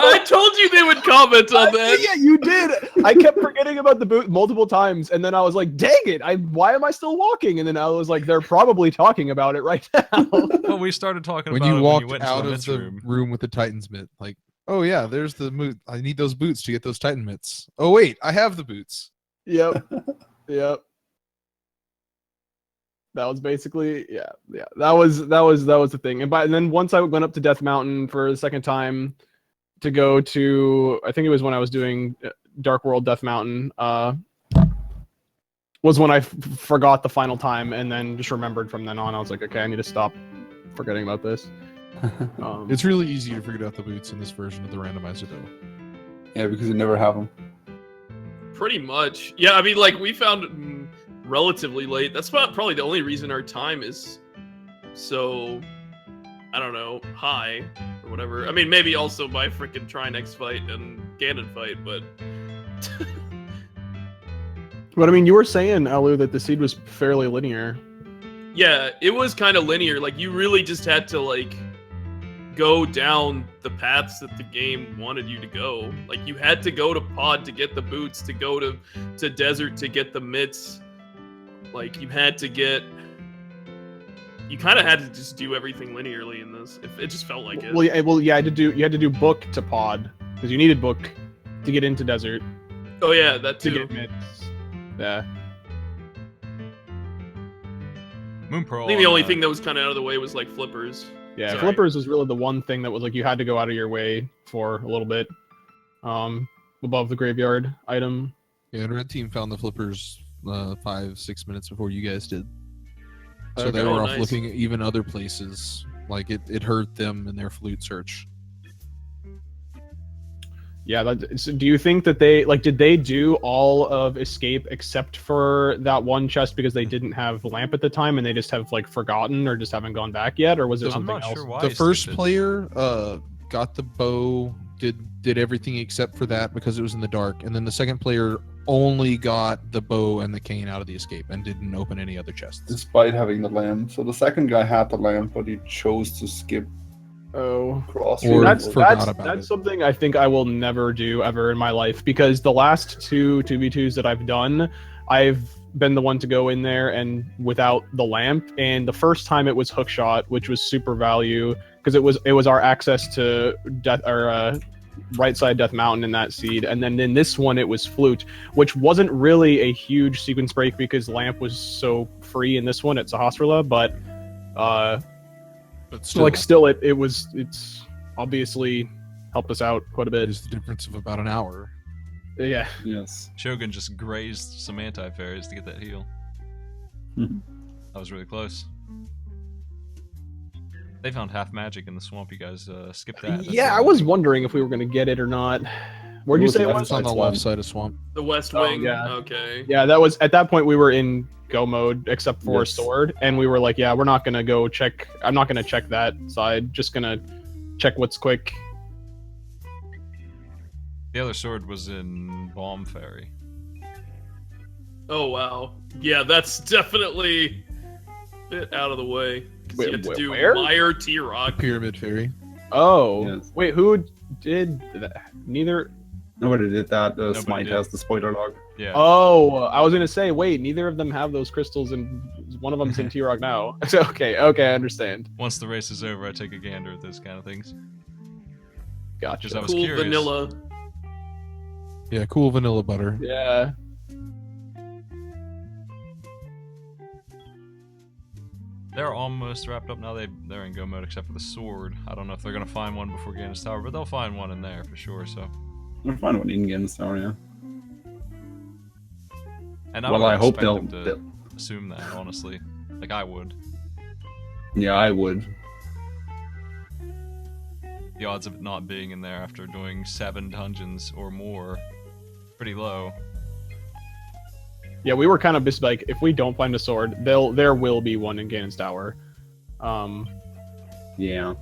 I told you they would comment on that. Yeah, you did. I kept forgetting about the boot multiple times, and then I was like, "Dang it! Why am I still walking?" And then I was like, "They're probably talking about it right now." Well, we started talking When about you it walked when you went out into of the the room. room with the Titan's mitt, like, oh yeah, there's the moot. I need those boots to get those Titan mitts. Oh wait, I have the boots. Yep. That was basically That was the thing. And then once I went up to Death Mountain for the second time to go to, I think it was when I was doing Dark World Death Mountain, was when I forgot the final time, and then just remembered from then on. I was like, okay, I need to stop forgetting about this. It's really easy to figure out the boots in this version of the randomizer though. Yeah, because you never have them. Pretty much. Yeah, I mean, like, we found it relatively late. That's probably the only reason our time is so, I don't know, high or whatever. I mean, maybe also by freaking Trinex fight and Ganon fight, but... But I mean, you were saying, Alu, that the seed was fairly linear. Yeah, it was kind of linear. Like, you really just had to, like, go down the paths that the game wanted you to go. Like, you had to go to Pod to get the boots, to go to Desert to get the mitts. Like, you had to get... You kind of had to just do everything linearly in this. It just felt like it. Well, you had to do book to Pod because you needed book to get into Desert Oh, yeah, that to too. get mitts. Yeah. Moon Pearl. I think the only thing that was kind of out of the way was, like, flippers. Yeah, Sorry. flippers was really the one thing that was like you had to go out of your way for a little bit, above the graveyard item. Yeah, and Red Team found the flippers 5-6 minutes before you guys did. So they Okay. were Oh, off nice. looking at even other places. Like it hurt them in their flute search. Yeah. So do you think that they did they do all of escape except for that one chest because they didn't have lamp at the time and they just have like forgotten or just haven't gone back yet, or was there So I'm something I'm not else? sure why The he first skipped it. player got the bow, did everything except for that because it was in the dark, and then the second player only got the bow and the cane out of the escape and didn't open any other chests. Despite having the lamp. So the second guy had the lamp, but he chose to skip Oh. cross. Or That's forgot that's about that's it. something I think I will never do ever in my life, because the last two 2v2s that I've done, I've been the one to go in there and without the lamp, and the first time it was hookshot, which was super value because it was our access to death or right side Death Mountain in that seed, and then in this one it was flute, which wasn't really a huge sequence break because lamp was so free in this one at Sahasrara, but But still it's obviously helped us out quite a bit. there's the difference of about an hour. Yeah. Yes. Shogun just grazed some anti-fairies to get that heal. Mhm. That was really close. They found half magic in the swamp. You guys skipped that. That's Yeah, the I only was thing. wondering if we were gonna get it or not. Where'd you was say it left It was? was on the Side left swamp. side of swamp. The West Oh, Wing. yeah. Okay. Yeah, that was at that point we were in go mode except for Yes. sword, and we were like, yeah, we're not gonna go check. I'm not gonna check that side. Just gonna check what's quick. The other sword was in Bomb Fairy. Oh wow. Yeah, that's definitely a bit out of the way. 'Cause you Wait, have to do where? Meyer T-Rock. Pyramid Fairy. Oh, Yes. wait, who did that? Neither. Nobody did that. Nobody Smite did. has the spoiler log. Yeah. Oh, I was gonna say, wait, neither of them have those crystals, and one of them's in T-Rock now. So, okay, I understand. Once the race is over, I take a gander at those kind of things. Gotcha. Just I was Cool curious. vanilla. Yeah, cool vanilla butter. Yeah. They're almost wrapped up now. They're in go mode except for the sword. I don't know if they're gonna find one before Ganon's Tower, but they'll find one in there for sure. So, We'll find one in Ganon's Tower, yeah. and I Well, would I hope expect they'll, them to assume that honestly, like I would. Yeah, I would. The odds of it not being in there after doing 7 dungeons or more, pretty low. Yeah, we were kind of just like, if we don't find a sword, there will be one in Ganon's Tower. Yeah.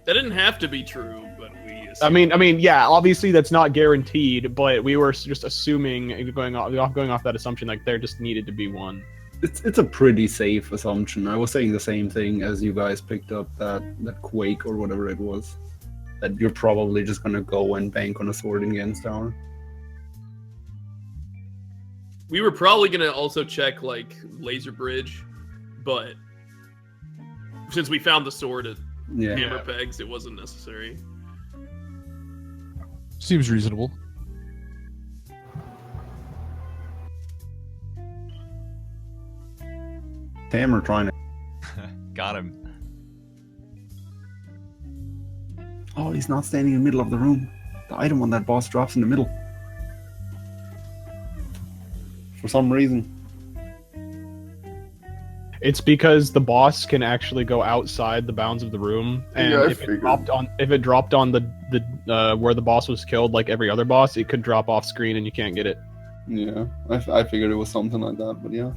That didn't have to be true, but we. I mean, yeah, obviously that's not guaranteed, but we were just assuming, going off that assumption, like there just needed to be one. It's a pretty safe assumption. I was saying the same thing as you guys picked up that Quake or whatever it was. That you're probably just gonna go and bank on a sword in Ganon's Tower. We were probably gonna also check like Laser Bridge, but since we found the sword at Yeah. Hammer Pegs, it wasn't necessary. Seems reasonable. Hammer trying to. Got him. Oh, he's not standing in the middle of the room. The item on that boss drops in the middle. For some reason. It's because the boss can actually go outside the bounds of the room, and Yeah, I if figured. it dropped on the where the boss was killed, like every other boss, it could drop off screen and you can't get it. Yeah, I figured it was something like that, but yeah.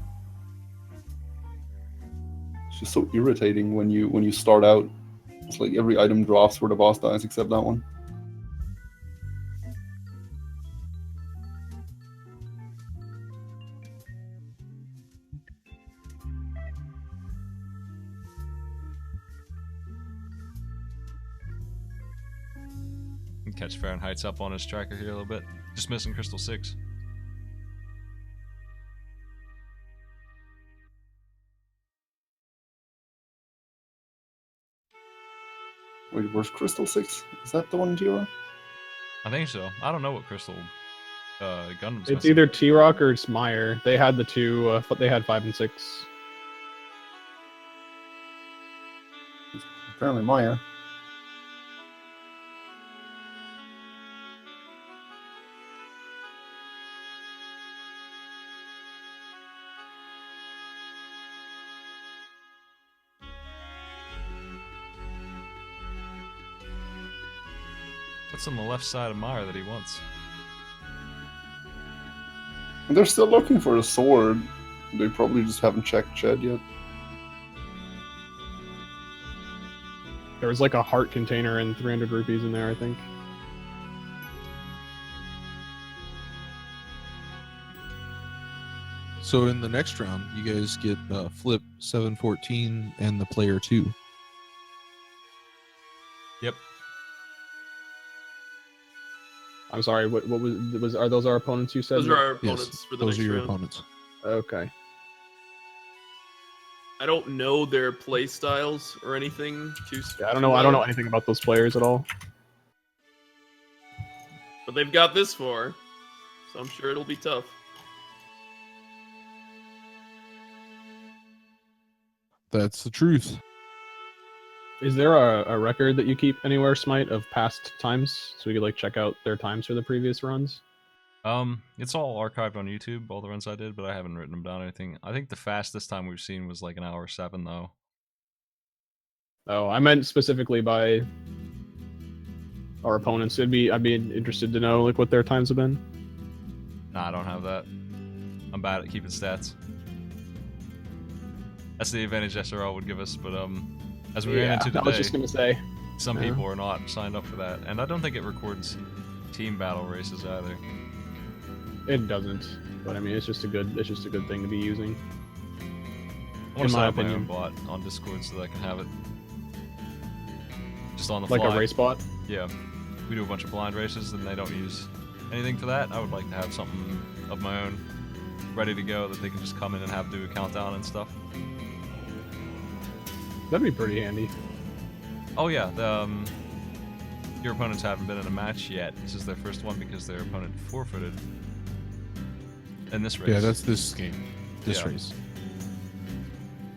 It's just so irritating when you start out. It's like every item drops where the boss dies except that one. Can catch Fahrenheit's up on his tracker here a little bit. Just missing Crystal 6. Wait, where's Crystal 6? Is that the one, Jira? I think so. I don't know what Crystal Gundam's It's missing. either T-Rock or it's Meyer. They had the two, but they had 5 and 6. Apparently Maya. What's on the left side of Meyer that he wants? They're still looking for a sword. They probably just haven't checked Jed yet. There was like a heart container and 300 rupees in there, I think. So in the next round, you guys get flip 714 and the player 2. Yep. I'm sorry, what was are those our opponents you said? Those are our Yes, opponents for the those next are your round. opponents. Okay. I don't know their play styles or anything too. Yeah, I don't know anything about those players at all. But they've got this far, so I'm sure it'll be tough. That's the truth. Is there a record that you keep anywhere, Smite, of past times, so we could like check out their times for the previous runs? It's all archived on YouTube, all the runs I did, but I haven't written them down or anything. I think the fastest time we've seen was like 1:07 though. Oh, I meant specifically by our opponents. I'd be interested to know like what their times have been. Nah, I don't have that. I'm bad at keeping stats. That's the advantage SRL would give us, but as we ran into today, I was just gonna say some people are not signed up for that, and I don't think it records team battle races either. it doesn't, but I mean it's just a good thing to be using. I want In to set my up my own opinion. bot on Discord so that I can have it just on the Like fly. a race bot. Yeah, we do a bunch of blind races, and they don't use anything for that. I would like to have something of my own ready to go that they can just come in and have do a countdown and stuff. That'd be pretty handy. Oh yeah, your opponents haven't been in a match yet. This is their first one because their opponent forfeited in this race. Yeah, that's this game. This Yeah. race.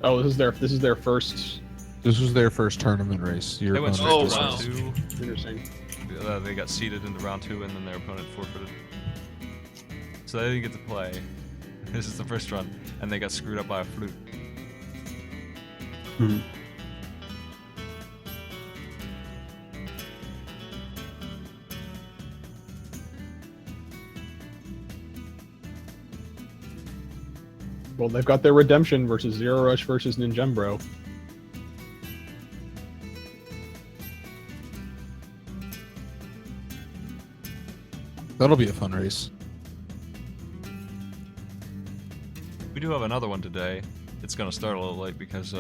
Oh, this is their first. This was their first tournament race. Your They went opponent straight to Oh, just wow. round 2. Interesting. They got seeded into round 2, and then their opponent forfeited. So they didn't get to play. This is the first run, and they got screwed up by a flute. Well, they've got their redemption versus Zero Rush versus Ninjembro. That'll be a fun race. We do have another one today. It's going to start a little late because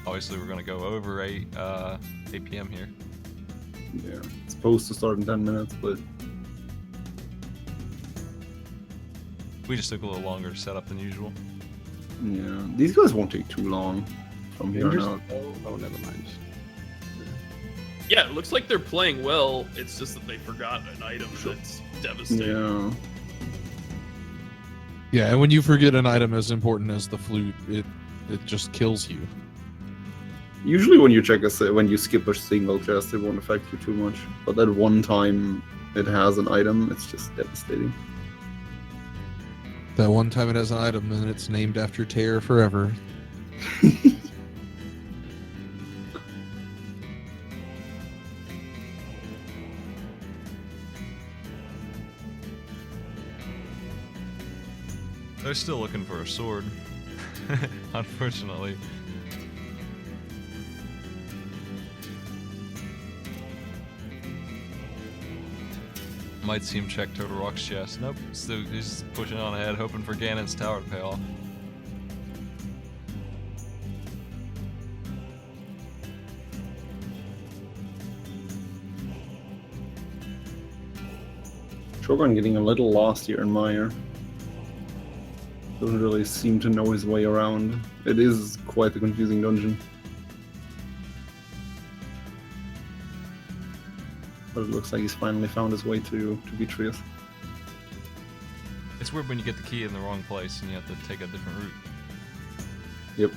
obviously we're going to go over 8 p.m. here. Yeah, it's supposed to start in 10 minutes, but We just took a little longer to set up than usual. yeah, these guys won't take too long from here on out. Oh, never mind. Yeah, it looks like they're playing well. It's just that they forgot an item that's devastating. Yeah. Yeah, and when you forget an item as important as the flute, it just kills you. Usually when you when you skip a single chest, it won't affect you too much. But that one time it has an item, it's just devastating. That one time it has an item and it's named after Tear forever. They're still looking for a sword, unfortunately. Might see him check Total Rock's chest. Nope, still, he's pushing on ahead, hoping for Ganon's tower to pay off. Shogun getting a little lost here in Meyer. Doesn't really seem to know his way around. It is quite a confusing dungeon. But it looks like he's finally found his way to Beatrice. It's weird when you get the key in the wrong place and you have to take a different route. Yep.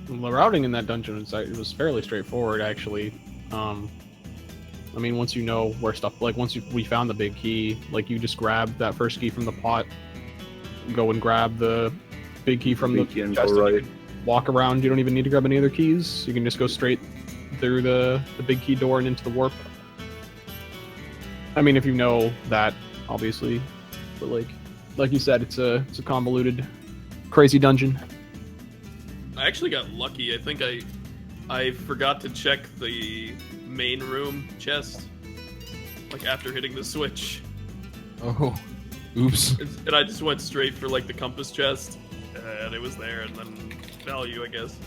The routing in that dungeon it was fairly straightforward, actually. I mean, once you know where stuff, like we found the big key, like you just grab that first key from the pot, go and grab the big key from the Big key and chest, go and you right. can walk around. You don't even need to grab any other keys. You can just go straight through the big key door and into the warp. I mean, if you know that, obviously, but like you said, it's a convoluted, crazy dungeon. I actually got lucky. I think I forgot to check the main room chest, like after hitting the switch, Oh, oops. and I just went straight for like the compass chest, and it was there, and then value, I guess.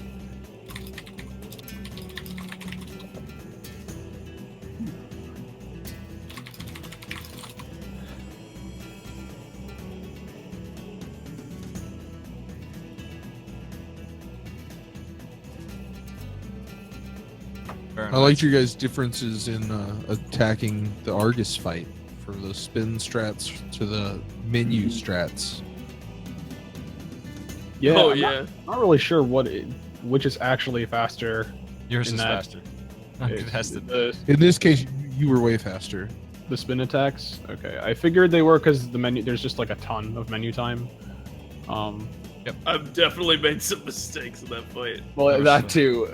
I liked your guys' differences in attacking the Argus fight for the spin strats to the menu strats. Yeah, Oh I'm yeah. not really sure which is actually faster. Yours in is that- faster. I It's tested. In this case, you were way faster. The spin attacks. Okay, I figured they were because the menu. There's just like a ton of menu time. I've definitely made some mistakes in that fight. Well, Never that saw- too.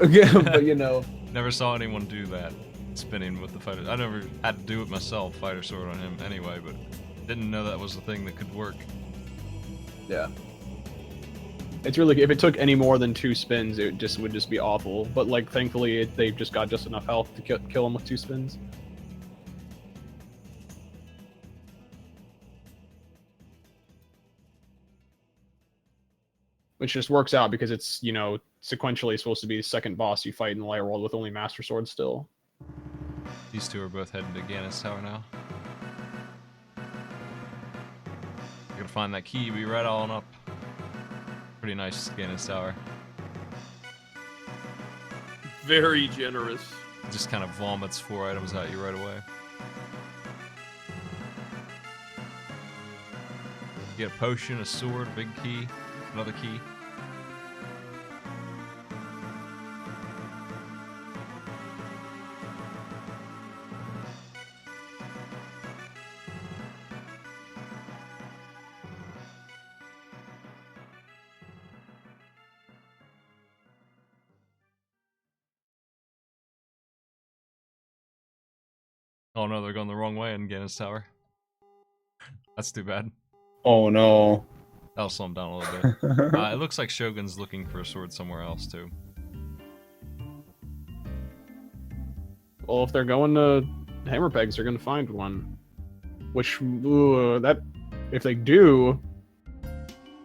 But you know, Never saw anyone do that, spinning with the fighter. I never had to do it myself, fighter sword on him anyway, but didn't know that was a thing that could work. yeah. It's really if it took any more than 2 spins, it would just be awful. But like, thankfully, they've just got just enough health to kill him with 2 spins. Which just works out because it's, you know, sequentially supposed to be the second boss you fight in the Light World with only Master Sword still. These two are both heading to Gannis Tower now. I gotta find that key, be right on up. Pretty nice Gannis Tower. Very generous. It just kind of vomits 4 items at you right away. You get a potion, a sword, a big key, another key. Oh no, they're going the wrong way in Gannis Tower. That's too bad. Oh no. That'll slow him down a little bit. It looks like Shogun's looking for a sword somewhere else too. Well, if they're going to Hammer Pegs, they're going to find one. Which, if they do,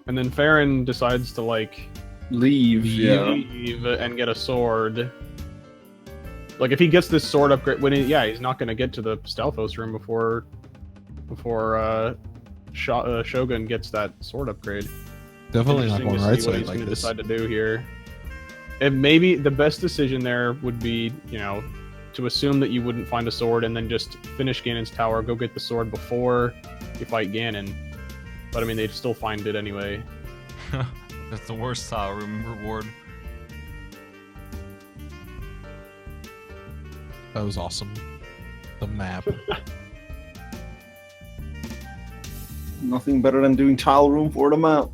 and then Farron decides to, like, Leave. Yeah. leave and get a sword. Like, if he gets this sword upgrade, he's not going to get to the Stalfos room before Shogun gets that sword upgrade. Definitely not Interesting going to see right what side he's like going to this. decide to do here. And maybe the best decision there would be, you know, to assume that you wouldn't find a sword and then just finish Ganon's tower, go get the sword before you fight Ganon. But I mean, they'd still find it anyway. That's the worst tower room reward. That was awesome. The map. Nothing better than doing tile room for the map.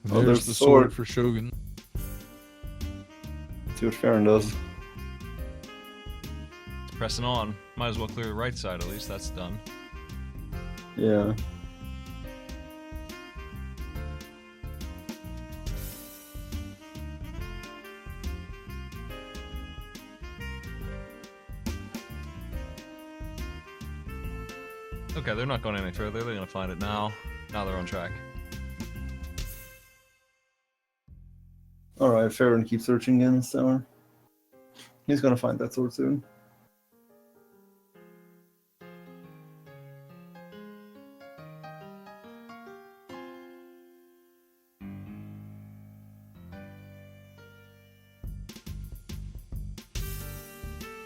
And Oh, there's there's the the sword sword. for Shogun. See what Farron does. It's pressing on. Might as well clear the right side, at least that's done. Yeah. Okay, they're not going any further. They're gonna find it now. Now they're on track. Alright, Farron keeps searching in this tower. He's gonna find that sword soon.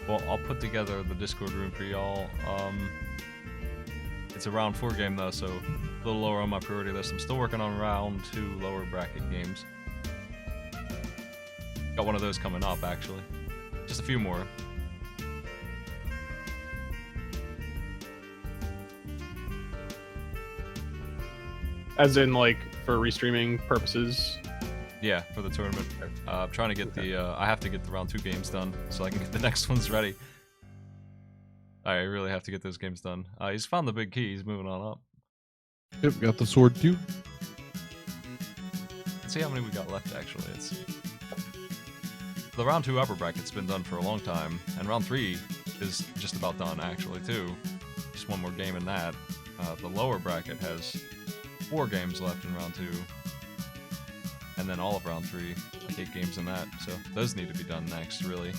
Well, I'll put together the Discord room for y'all. It's a round 4 game though, so a little lower on my priority list. I'm still working on round 2 lower bracket games. Got one of those coming up, actually. Just a few more. As in, like, for restreaming purposes. Yeah, for the tournament. I'm trying to get the, I have to get the round 2 games done so I can get the next ones ready. I really have to get those games done. He's found the big key, he's moving on up. Yep, got the sword too. Let's see how many we got left, actually. Let's see. The round 2 upper bracket's been done for a long time, and round 3 is just about done, actually, too. Just one more game in that. The lower bracket has 4 games left in round 2. And then all of round 3, like 8 games in that, so those need to be done next, really.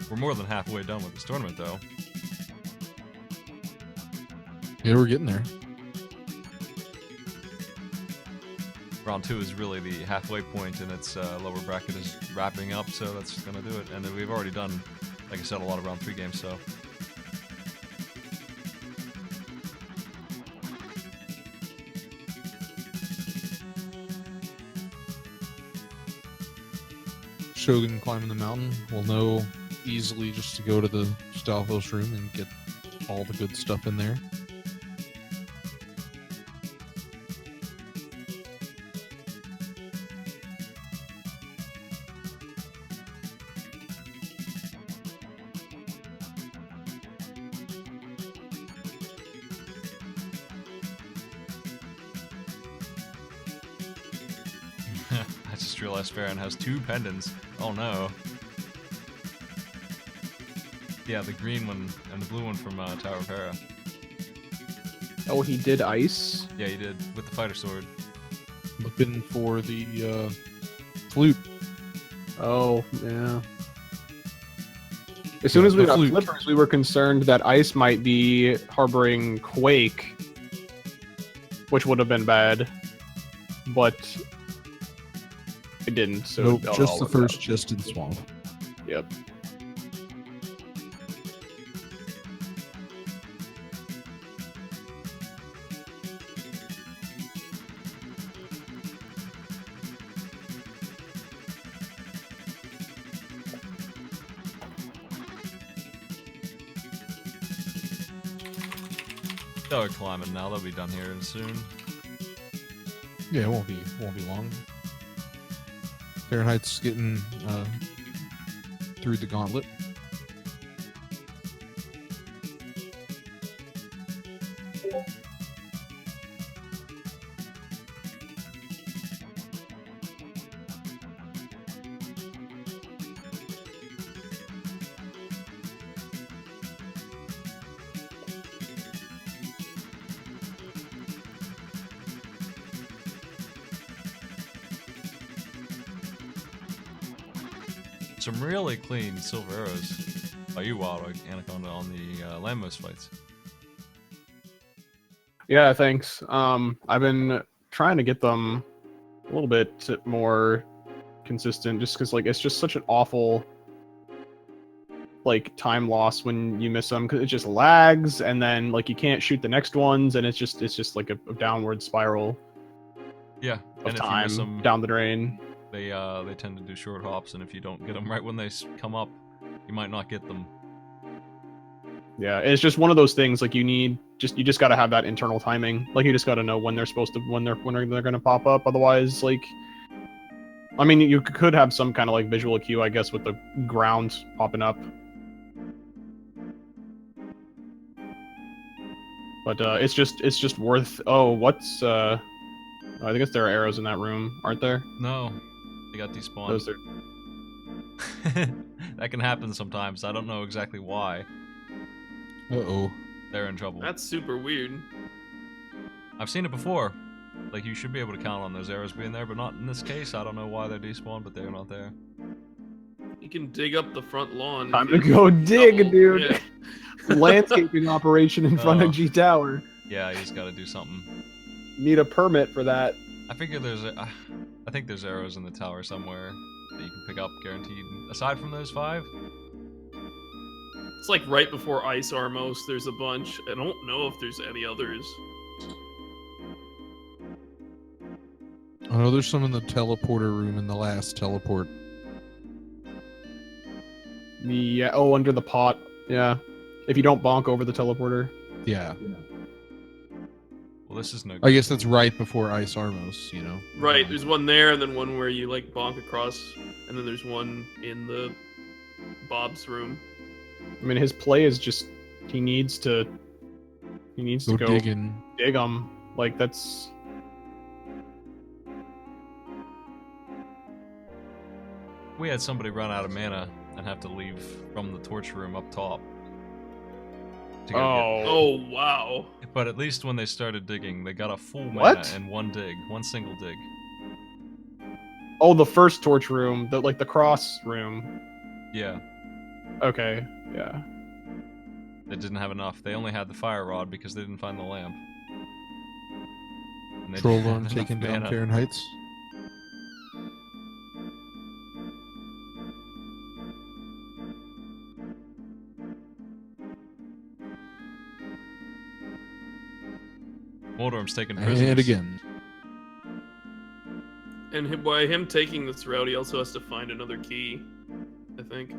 We're more than halfway done with this tournament, though. Yeah, we're getting there. Round 2 is really the halfway point, and its lower bracket is wrapping up, so that's gonna do it. And then we've already done, like I said, a lot of round 3 games, so... Shogun climbing the mountain will know easily just to go to the Stalfos room and get all the good stuff in there. I just realized Farron has 2 pendants. Oh no. Yeah, the green one and the blue one from Tower of Hera. Oh, he did ice? Yeah, he did, with the fighter sword. Looking for the flute. Oh, yeah. As soon as we the got flute. flippers, we were concerned that ice might be harboring Quake, which would have been bad. But it didn't, so Nope, it just all the worked out. first chest in swamp. Yep. They're climbing now, they'll be done here soon. Yeah, it won't be long. Fahrenheit's getting through the gauntlet. Some really clean silver arrows by you, Wild Anaconda, on the landmost fights. Yeah, thanks. I've been trying to get them a little bit more consistent, just because like it's just such an awful like time loss when you miss them, because it just lags, and then like you can't shoot the next ones, and it's just like a downward spiral Yeah, of and if you time miss them, down the drain. they tend to do short hops, and if you don't get them right when they come up, you might not get them. Yeah, it's just one of those things. Like you just got to have that internal timing. Like you just got to know when they're supposed to when they're going to pop up. Otherwise, like, I mean, you could have some kind of like visual cue, I guess, with the ground popping up. But it's just worth. Oh, what's I think there are arrows in that room, aren't there? No, they got despawned. Those are. That can happen sometimes. I don't know exactly why. Uh-oh. They're in trouble. That's super weird. I've seen it before. Like, you should be able to count on those arrows being there, but not in this case. I don't know why they're despawned, but they're not there. You can dig up the front lawn. Time if to you go dig, double. dude. Yeah. Landscaping operation in front Oh. of G Tower. Yeah, you just gotta do something. Need a permit for that. I figure I think there's arrows in the tower somewhere that you can pick up, guaranteed. Aside from those 5? It's like right before Ice Armos, there's a bunch. I don't know if there's any others. Oh, there's some in the teleporter room in the last teleport. Yeah. Oh, under the pot. Yeah. If you don't bonk over the teleporter. Yeah. Well, this is no. I guess that's right before Ice Armos, you know. Right, there's one there, and then one where you like bonk across, and then there's one in the Bob's room. I mean, his play is just he needs to Go go digging. dig them. Like that's We had somebody run out of mana and have to leave from the torch room up top. To go Oh wow. get. But at least when they started digging, they got a full What? mana in one dig, one single dig. oh the first torch room, the cross room. Yeah, Okay, yeah. they didn't have enough. They only had the fire rod because they didn't find the lamp. And they Troll didn't have Worm enough taking down mana. Fahrenheit's. Mordorm's taking prisoners. And again. And by him taking this route, he also has to find another key, I think.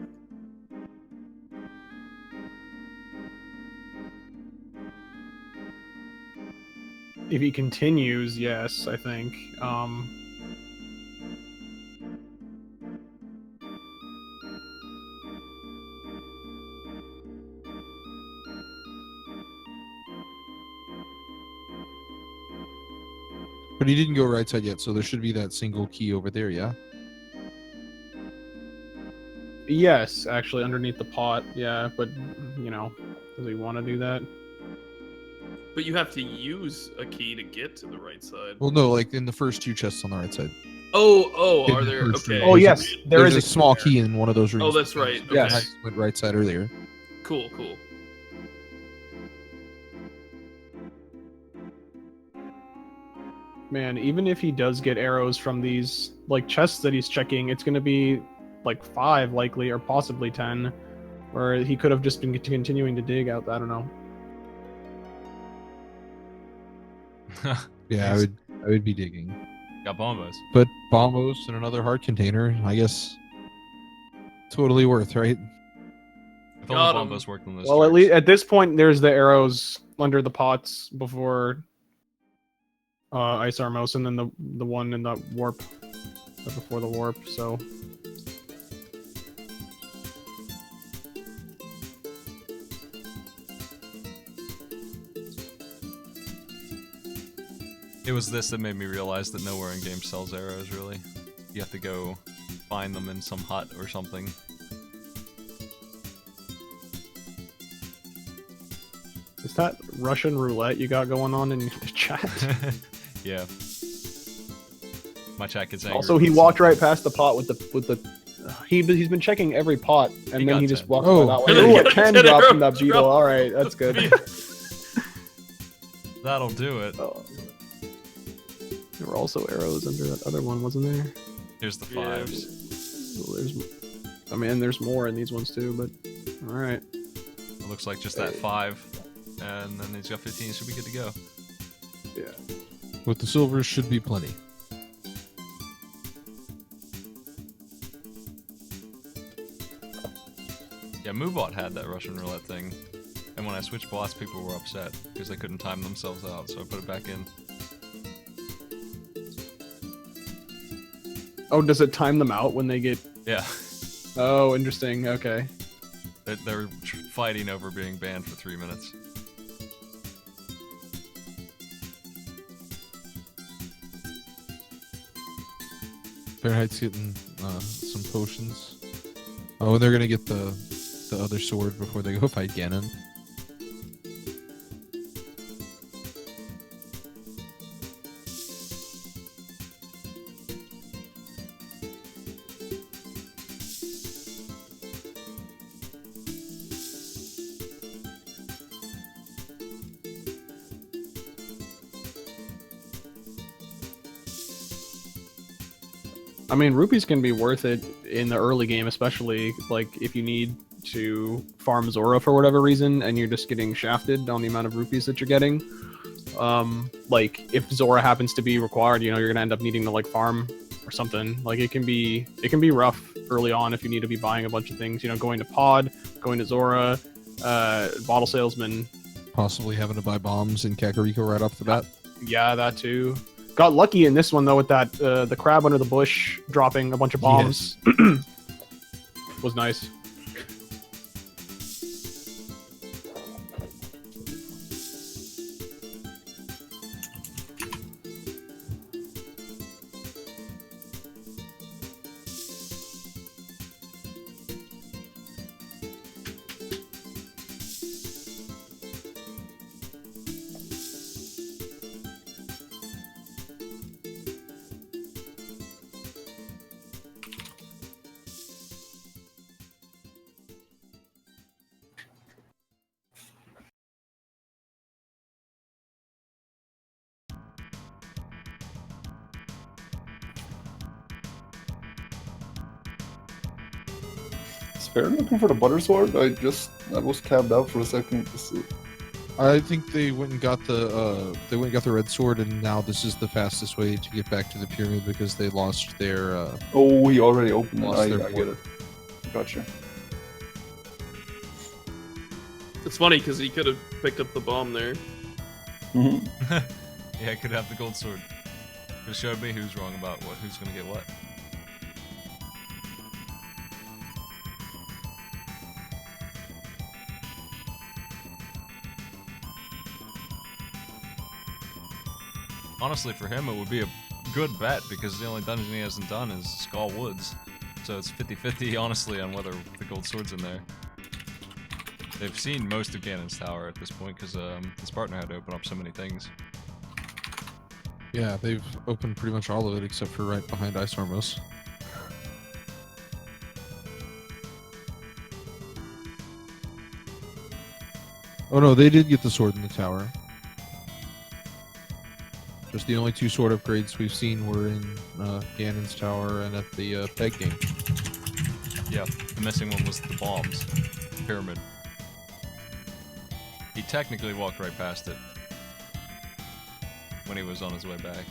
If he continues, yes, I think. But he didn't go right side yet, so there should be that single key over there, yeah? Yes, actually, underneath the pot, yeah, but, you know, does he want to do that? But you have to use a key to get to the right side. Well, no, like in the first two chests on the right side. Oh, In are the there? first Okay. room. Oh, There's yes, there There's is a small key in one of those rooms. Oh, that's right. Okay. Yes. Fahrenheit went right side earlier. Cool. Man, even if he does get arrows from these, like, chests that he's checking, it's gonna be, like, 5 likely, or possibly 10. Or he could have just been continuing to dig out, I don't know. Yeah, I would be digging. Got bombos. But bombos and another heart container, I guess, totally worth, right? If Got only 'em. bombos worked on this. Well, at least at this point, there's the arrows under the pots before Ice Armos, and then the one in the warp before the warp. So It was this that made me realize that nowhere in game sells arrows, really. You have to go find them in some hut or something. is that Russian roulette you got going on in the chat? Yeah. My chat gets angry. Also, he with walked something. right past the pot with the. He's been checking every pot, and He then got he just 10. walked Oh. by that And way. then he Ooh, a got 10 10 dropped from that arrows beetle. dropped. All right, that's good. That'll do it. Oh. There were also arrows under that other one, wasn't there? Here's the Yeah. fives. Well, I mean, there's more in these ones too, but all right. It looks like just that 5. And then he's got 15, should be good to go. Yeah. With the silvers should be plenty. Yeah, Moobot had that Russian roulette thing. And when I switched bots, people were upset because they couldn't time themselves out, so I put it back in. Oh, does it time them out when they get? Yeah. Oh, interesting. Okay. They're fighting over being banned for 3 minutes. Fahrenheit's getting some potions. Oh, and they're gonna get the other sword before they go fight Ganon. I mean, rupees can be worth it in the early game, especially like if you need to farm Zora for whatever reason, and you're just getting shafted on the amount of rupees that you're getting. Like if Zora happens to be required, you know, you're gonna end up needing to like farm or something. Like it can be rough early on if you need to be buying a bunch of things. You know, going to Pod, going to Zora, bottle salesman. Possibly having to buy bombs in Kakariko right off the bat. Yeah, that too. Got lucky in this one though with that the crab under the bush dropping a bunch of bombs. Yes. Was nice. Fair looking for the butter sword. I was tabbed out for a second to see. I think they went and got the red sword, and now this is the fastest way to get back to the pyramid because they lost their. Oh, he already opened it. I their get it. Gotcha. It's funny because he could have picked up the bomb there. Mm-hmm. Yeah, I could have the gold sword. It showed me who's wrong about what, who's gonna get what. Honestly, for him, it would be a good bet because the only dungeon he hasn't done is Skull Woods. So it's 50-50, honestly, on whether the gold sword's in there. They've seen most of Ganon's Tower at this point because his partner had to open up so many things. Yeah, they've opened pretty much all of it except for right behind Ice Armos. Oh no, they did get the sword in the tower. Just the only two sword upgrades we've seen were in Ganon's Tower and at the Peg game. Yeah, the missing one was the bombs. Pyramid. He technically walked right past it when he was on his way back.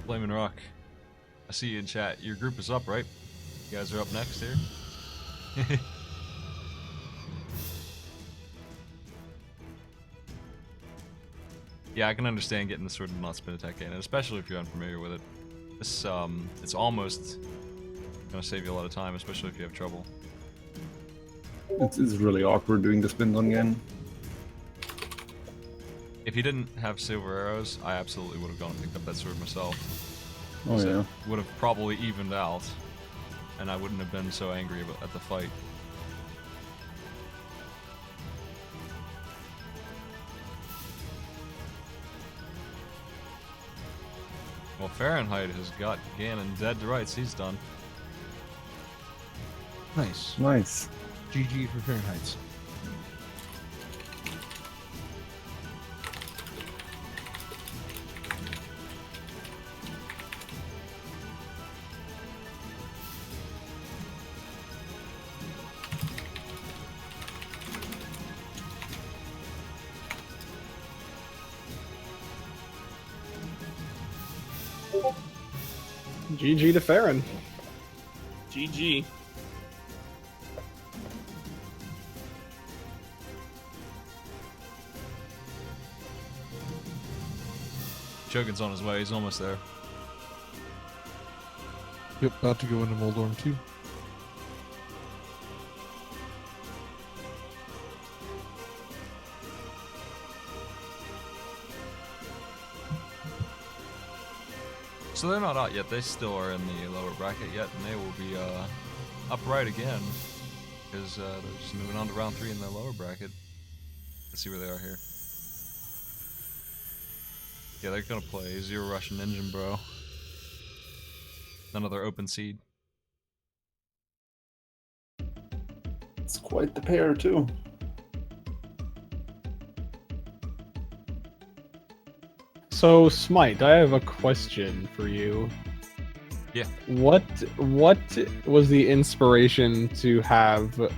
Flamin' Rock, I see you in chat. Your group is up, right? You guys are up next here? Yeah, I can understand getting the sword and not spin attack in, especially if you're unfamiliar with it. This, it's almost gonna save you a lot of time, especially if you have trouble. It's really awkward doing the spin gun again. If he didn't have silver arrows, I absolutely would have gone and picked up that sword myself. Oh yeah. It would have probably evened out, and I wouldn't have been so angry at the fight. Well, Fahrenheit has got Ganon dead to rights. He's done. Nice. Nice. GG for Fahrenheit. GG to Farron. GG. Shogun's on his way. He's almost there. Yep, about to go into Moldorm too. So they're not out yet. They still are in the lower bracket yet, and they will be upright again because they're just moving on to round 3 in the lower bracket. Let's see where they are here. Yeah, they're gonna play Zero Russian Engine, bro. Another open seed. It's quite the pair too. So, Smite, I have a question for you. Yeah. What was the inspiration to have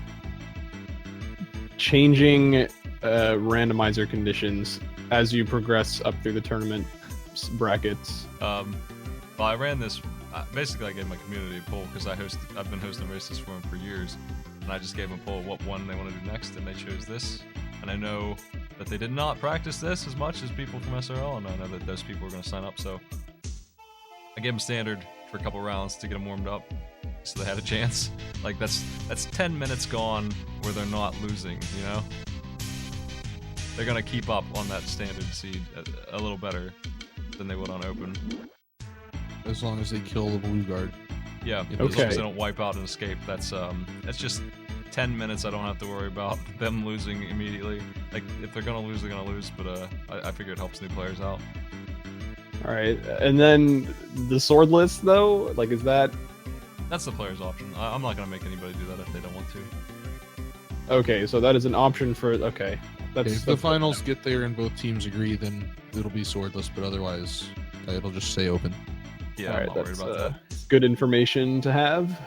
changing randomizer conditions as you progress up through the tournament brackets? Well, I ran this. Basically, I gave my community a poll because I've been hosting races for them for years, and I just gave them a poll what one they want to do next, and they chose this. And I know that they did not practice this as much as people from SRL, and I know that those people are going to sign up. So I gave them standard for a couple rounds to get them warmed up, so they had a chance. Like that's 10 minutes gone where they're not losing. You know, they're going to keep up on that standard seed a little better than they would on open. As long as they kill the blue guard. Yeah, as long as they don't wipe out and escape. That's just 10 minutes I don't have to worry about them losing immediately. Like, if they're gonna lose, they're gonna lose, but I figure it helps new players out. Alright, and then the swordless, though? Like, is that... That's the player's option. I'm not gonna make anybody do that if they don't want to. Okay, so that is an option for... Okay. If the finals get there and both teams agree, then it'll be swordless, but otherwise, it'll just stay open. Yeah, Alright, I'm not worried that's about that. good information to have.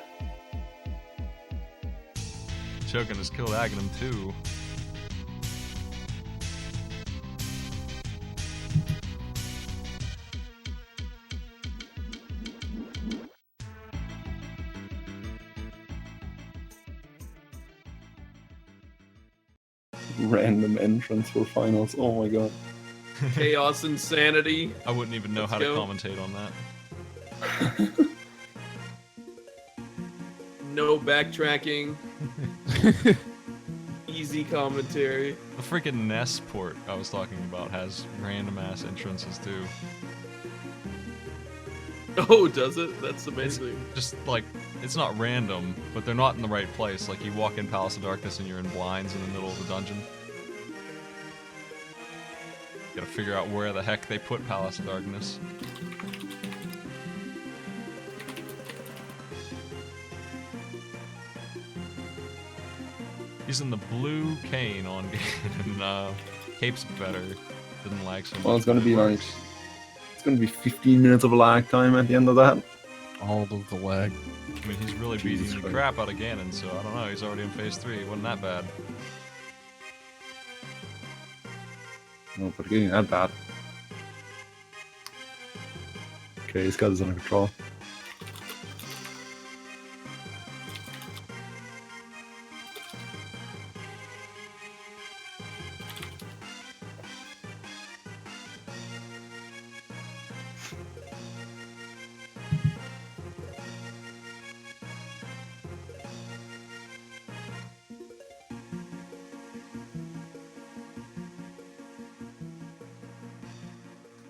Shogun has killed Aghanim too. Random entrance for finals. Oh my god. Chaos insanity. I wouldn't even know Let's how go. to commentate on that. No backtracking. Easy commentary. The freaking NES port I was talking about has random ass entrances too. Oh, does it? That's amazing. Just like, it's not random, but they're not in the right place. Like, you walk in Palace of Darkness and you're in blinds in the middle of the dungeon. Gotta figure out where the heck they put Palace of Darkness. Using the blue cane on and Cape's better. Didn't lag so much. Well, it's gonna but be it like works. it's gonna be 15 minutes of lag time at the end of that. All of the lag. I mean, he's really Jesus beating the Christ. crap out of Ganon, so I don't know. He's already in phase 3. Wasn't that bad. No, but getting that bad. Okay, he's got this under control.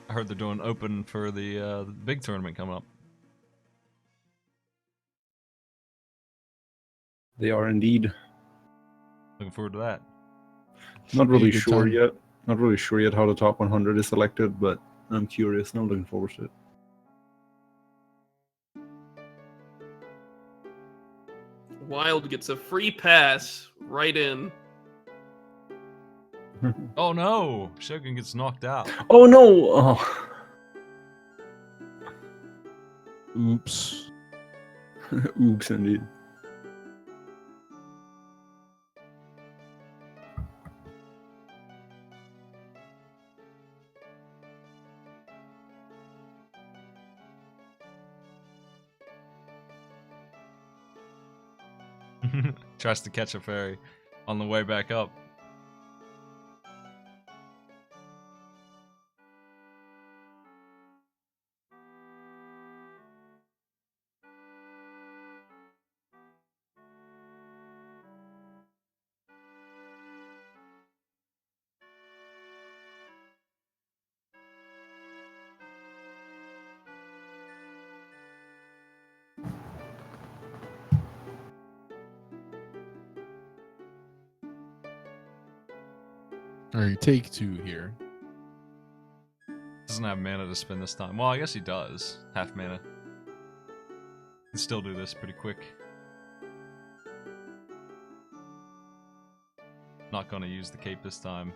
I heard they're doing open for the big tournament coming up. They are indeed. Looking forward to that. Not Be a really good sure time. yet. Not really sure yet how the top 100 is selected, but I'm curious and I'm looking forward to it. Wild gets a free pass right in. Oh no! Shogun gets knocked out. Oh no! Oh. Oops. Oops, indeed. Tries to catch a fairy on the way back up. Alright, take 2 here. Doesn't have mana to spend this time. Well, I guess he does. Half mana. Can still do this pretty quick. Not gonna use the cape this time.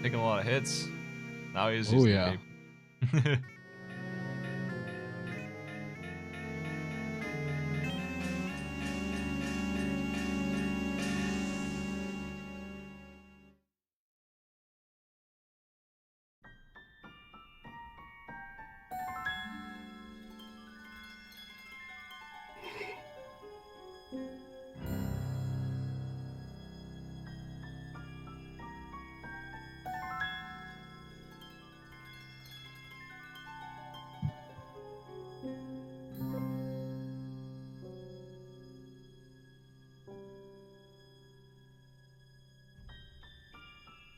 Taking a lot of hits. Now he's using yeah. the cape.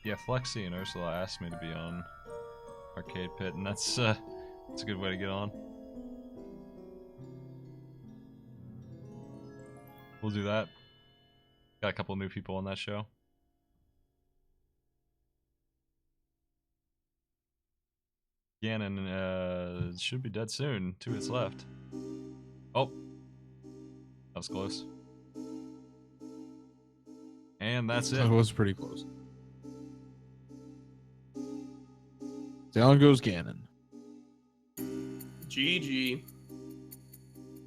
Yeah, Flexi and Ursula asked me to be on Arcade Pit, and that's a good way to get on. We'll do that. Got a couple new people on that show. Ganon should be dead soon. 2 hits left. Oh, that was close. And that's it. That was pretty close. Down goes Ganon. GG.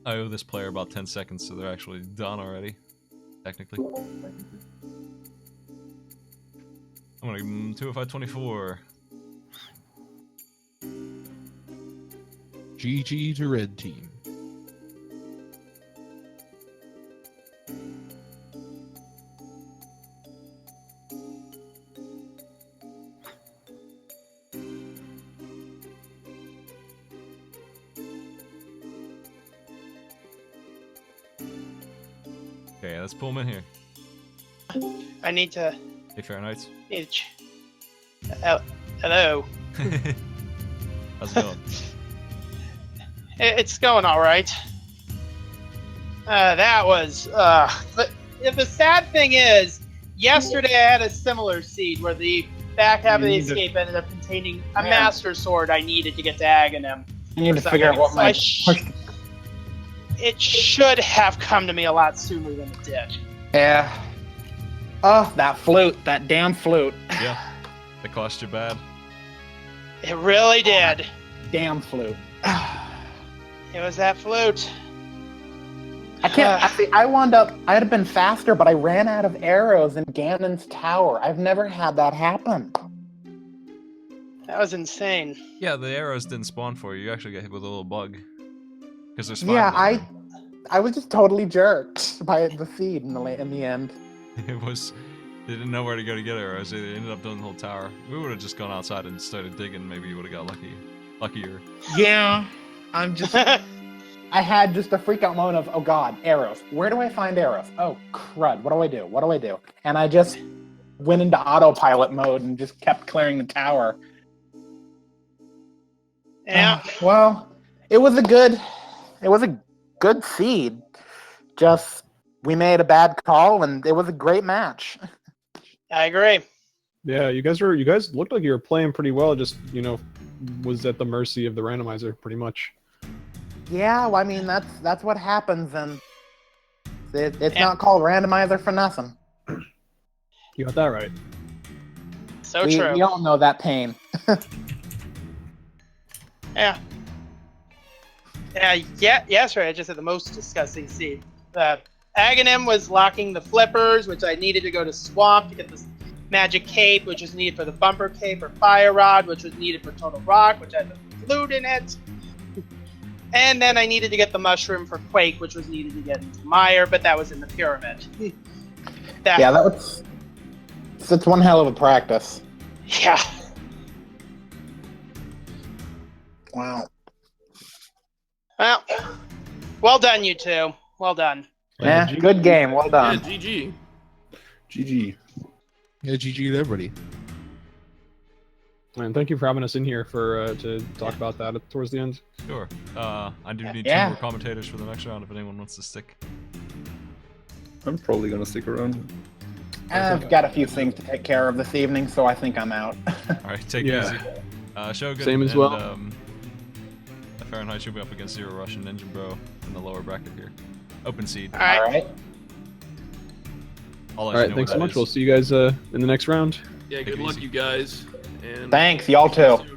I owe this player about 10 seconds, so they're actually done already. Technically. I'm gonna give him 205-24. GG to red team. Okay, let's pull him in here. I need to. Hey, Fair Knights. Hello. How's it going? It's going all right. That was. But the sad thing is, yesterday I had a similar seed where the back half of the escape ended up containing a master sword I needed to get to Aghanim. I need to figure out what my. It should have come to me a lot sooner than it did. Yeah. Oh, that flute. That damn flute. Yeah. That cost you bad. It really did. Damn flute. It was that flute. I can't. I wound up. I'd have been faster, but I ran out of arrows in Ganon's tower. I've never had that happen. That was insane. Yeah, the arrows didn't spawn for you. You actually got hit with a little bug. Because there's 5 Yeah, of them. I was just totally jerked by the seed in the end. It was. They didn't know where to go to get arrows. They ended up doing the whole tower. We would have just gone outside and started digging. Maybe you would have got luckier. Yeah, I'm just. I had just a freak out moment of, oh god, arrows. Where do I find arrows? Oh crud, what do I do? What do I do? And I just went into autopilot mode and just kept clearing the tower. Yeah. Well, it was a good seed. Just we made a bad call and it was a great match. I agree. Yeah, you guys looked like you were playing pretty well. Just was at the mercy of the randomizer, pretty much. Yeah, well, I mean that's what happens, and it's not called randomizer for nothing. You got that right. So true. We all know that pain. Yeah. Yesterday I just had the most disgusting seed. Aghanim was locking the flippers, which I needed to go to Swamp to get this magic cape, which was needed for the bumper cape, or Fire Rod, which was needed for Total Rock, which had the flute in it. And then I needed to get the mushroom for Quake, which was needed to get into Mire, but that was in the pyramid. That's one hell of a practice. Yeah. Wow. Well done, you two. Well done. Yeah, good game. Well Yeah, done. GG. GG. Yeah, GG to everybody. And thank you for having us in here for to talk about that towards the end. Sure. I do need 2 Yeah. more commentators for the next round if anyone wants to stick. I'm probably gonna stick around. I've got a few things to take care of this evening, so I think I'm out. Alright, take Yeah. it easy. Shogun Same as and, well. Fahrenheit should be up against Zero Rush and Ninja Bro in the lower bracket here. Open seed. All right. All right. I'll let All you right, know thanks what so that much. is. We'll see you guys in the next round. Yeah, Take good it luck, easy. you guys. And Thanks, y'all too.